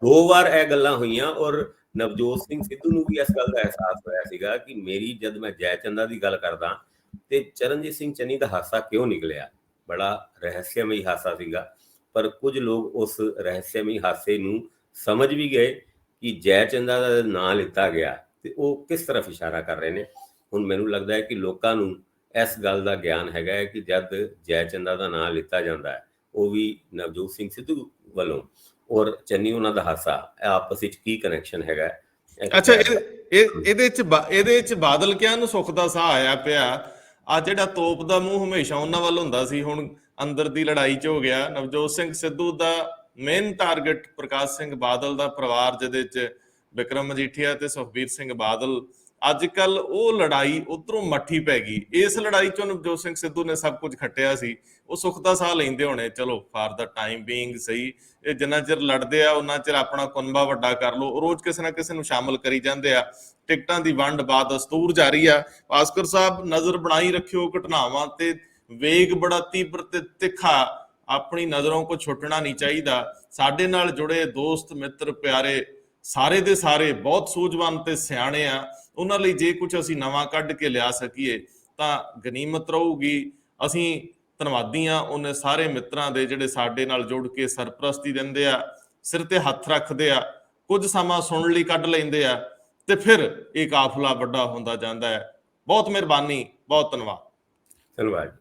2 ਵਾਰ ਇਹ ਗੱਲਾਂ ਹੋਈਆਂ ਔਰ ਨਵਜੋਤ ਸਿੰਘ ਸਿੱਧੂ ਨੂੰ ਵੀ ਇਸ ਗੱਲ ਦਾ ਅਹਿਸਾਸ ਹੋਇਆ ਸੀਗਾ ਕਿ ਮੇਰੀ ਜਦ ਮੈਂ ਜੈ ਚੰਦਾ ਦੀ ਗੱਲ ਕਰਦਾ ਤੇ ਚਰਨਜੀਤ ਸਿੰਘ ਚੰਨੀ ਦਾ ਹਾਸਾ ਕਿਉਂ ਨਿਕਲਿਆ। ਬੜਾ ਰਹੱਸਮਈ ਹਾਸਾ ਸੀਗਾ, ਪਰ ਕੁਝ ਲੋਕ ਉਸ ਰਹੱਸਮਈ ਹਾਸੇ ਨੂੰ ਸਮਝ ਵੀ ਗਏ ਕਿ ਜੈ ਚੰਦਾ ਦਾ ਨਾਂ ਲਿੱਤਾ ਗਿਆ ਤੇ ਉਹ ਕਿਸ ਤਰਫ ਇਸ਼ਾਰਾ ਕਰ ਰਹੇ ਨੇ। ਹੁਣ ਮੈਨੂੰ ਲੱਗਦਾ ਹੈ ਕਿ ਲੋਕਾਂ ਨੂੰ ਇਸ ਗੱਲ ਦਾ ਗਿਆਨ ਹੈਗਾ ਹੈ ਕਿ ਜਦ ਜੈ ਚੰਦਾ ਦਾ ਨਾਂ ਲਿੱਤਾ ਜਾਂਦਾ ਹੈ, ਉਹ ਵੀ ਨਵਜੋਤ ਸਿੰਘ ਸਿੱਧੂ ਵੱਲੋਂ, ਔਰ ਚੰਨੀ ਉਹਨਾਂ ਦਾ ਹਾਸਾ, ਆਪਸ ਵਿੱਚ ਕੀ ਕਨੈਕਸ਼ਨ ਹੈਗਾ। ਅੱਛਾ, ਇਹਦੇ ਚ ਬਾਦਲ ਕਿਆ ਨੂੰ ਸੁੱਖ ਦਾ ਸਾਹ ਆਇਆ ਪਿਆ। ਆ ਜਿਹੜਾ ਤੋਪ ਦਾ ਮੂੰਹ ਹਮੇਸ਼ਾ ਉਹਨਾਂ ਵੱਲ ਹੁੰਦਾ ਸੀ, ਹੁਣ ਅੰਦਰ ਦੀ ਲੜਾਈ 'ਚ ਹੋ ਗਿਆ। ਨਵਜੋਤ ਸਿੰਘ ਸਿੱਧੂ ਦਾ ਮੇਨ ਟਾਰਗੇਟ ਪ੍ਰਕਾਸ਼ ਸਿੰਘ ਬਾਦਲ ਦਾ ਪਰਿਵਾਰ, ਜਿਹਦੇ 'ਚ ਵਿਕਰਮ ਮਜੀਠੀਆ ਤੇ ਸੁਖਬੀਰ ਸਿੰਘ ਬਾਦਲ, ਅੱਜ ਕੱਲ ਉਹ ਲੜਾਈ ਉਧਰੋਂ ਮੱਠੀ ਪੈ ਗਈ। ਇਸ ਲੜਾਈ 'ਚੋਂ ਨਵਜੋਤ ਸਿੰਘ ਸਿੱਧੂ ਨੇ ਸਭ ਕੁਝ ਖੱਟਿਆ ਸੀ। ਉਹ ਸੁੱਖ ਦਾ ਸਾਹ ਲੈਂਦੇ ਹੋਣੇ, ਚਲੋ ਫਾਰ ਦਾ ਟਾਈਮ ਬੀਇੰਗ ਸਹੀ, ਇਹ ਜਿੰਨਾ ਚਿਰ ਲੜਦੇ ਆ ਉਹਨਾਂ ਚਿਰ ਆਪਣਾ ਕੁਨਬਾ ਵੱਡਾ ਕਰ ਲਓ। ਰੋਜ਼ ਕਿਸੇ ਨਾ ਕਿਸੇ ਨੂੰ ਸ਼ਾਮਲ ਕਰੀ ਜਾਂਦੇ ਆ, ਟਿਕਟਾਂ ਦੀ ਵੰਡ ਬਾਦਸਤੂਰ ਜਾਰੀ ਆ। ਭਾਸਕਰ ਸਾਹਿਬ, ਨਜ਼ਰ ਬਣਾਈ ਰੱਖਿਓ ਘਟਨਾਵਾਂ ਤੇ, ਵੇਗ ਬੜਾ ਤੀਬਰ ਤੇ ਤਿੱਖਾ, ਆਪਣੀ ਨਜ਼ਰੋਂ ਕੋ ਛੁੱਟਣਾ ਨਹੀਂ ਚਾਹੀਦਾ। ਸਾਡੇ ਨਾਲ ਜੁੜੇ ਦੋਸਤ ਮਿੱਤਰ ਪਿਆਰੇ ਸਾਰੇ ਦੇ ਸਾਰੇ ਬਹੁਤ ਸੂਝਵਾਨ ਤੇ ਸਿਆਣੇ ਆ। ਉਹਨਾਂ ਲਈ ਜੇ ਕੁਝ ਅਸੀਂ ਨਵਾਂ ਕੱਢ ਕੇ ਲਿਆ ਸਕੀਏ ਤਾਂ ਗਨੀਮਤ ਰਹੂਗੀ। ਅਸੀਂ ਧੰਨਵਾਦੀ ਆ ਉਹਨੇ ਸਾਰੇ ਮਿੱਤਰਾਂ ਦੇ ਜਿਹੜੇ ਸਾਡੇ ਨਾਲ ਜੁੜ ਕੇ ਸਰਪ੍ਰਸਤੀ ਦਿੰਦੇ ਆ, ਸਿਰ ਤੇ ਹੱਥ ਰੱਖਦੇ ਆ, ਕੁਝ ਸਮਾਂ ਸੁਣਨ ਲਈ ਕੱਢ ਲੈਂਦੇ ਆ ਤੇ ਫਿਰ ਇਹ ਕਾਫਲਾ ਵੱਡਾ ਹੁੰਦਾ ਜਾਂਦਾ ਹੈ। ਬਹੁਤ ਮਿਹਰਬਾਨੀ, ਬਹੁਤ ਧੰਨਵਾਦ। ਧੰਨਵਾਦ।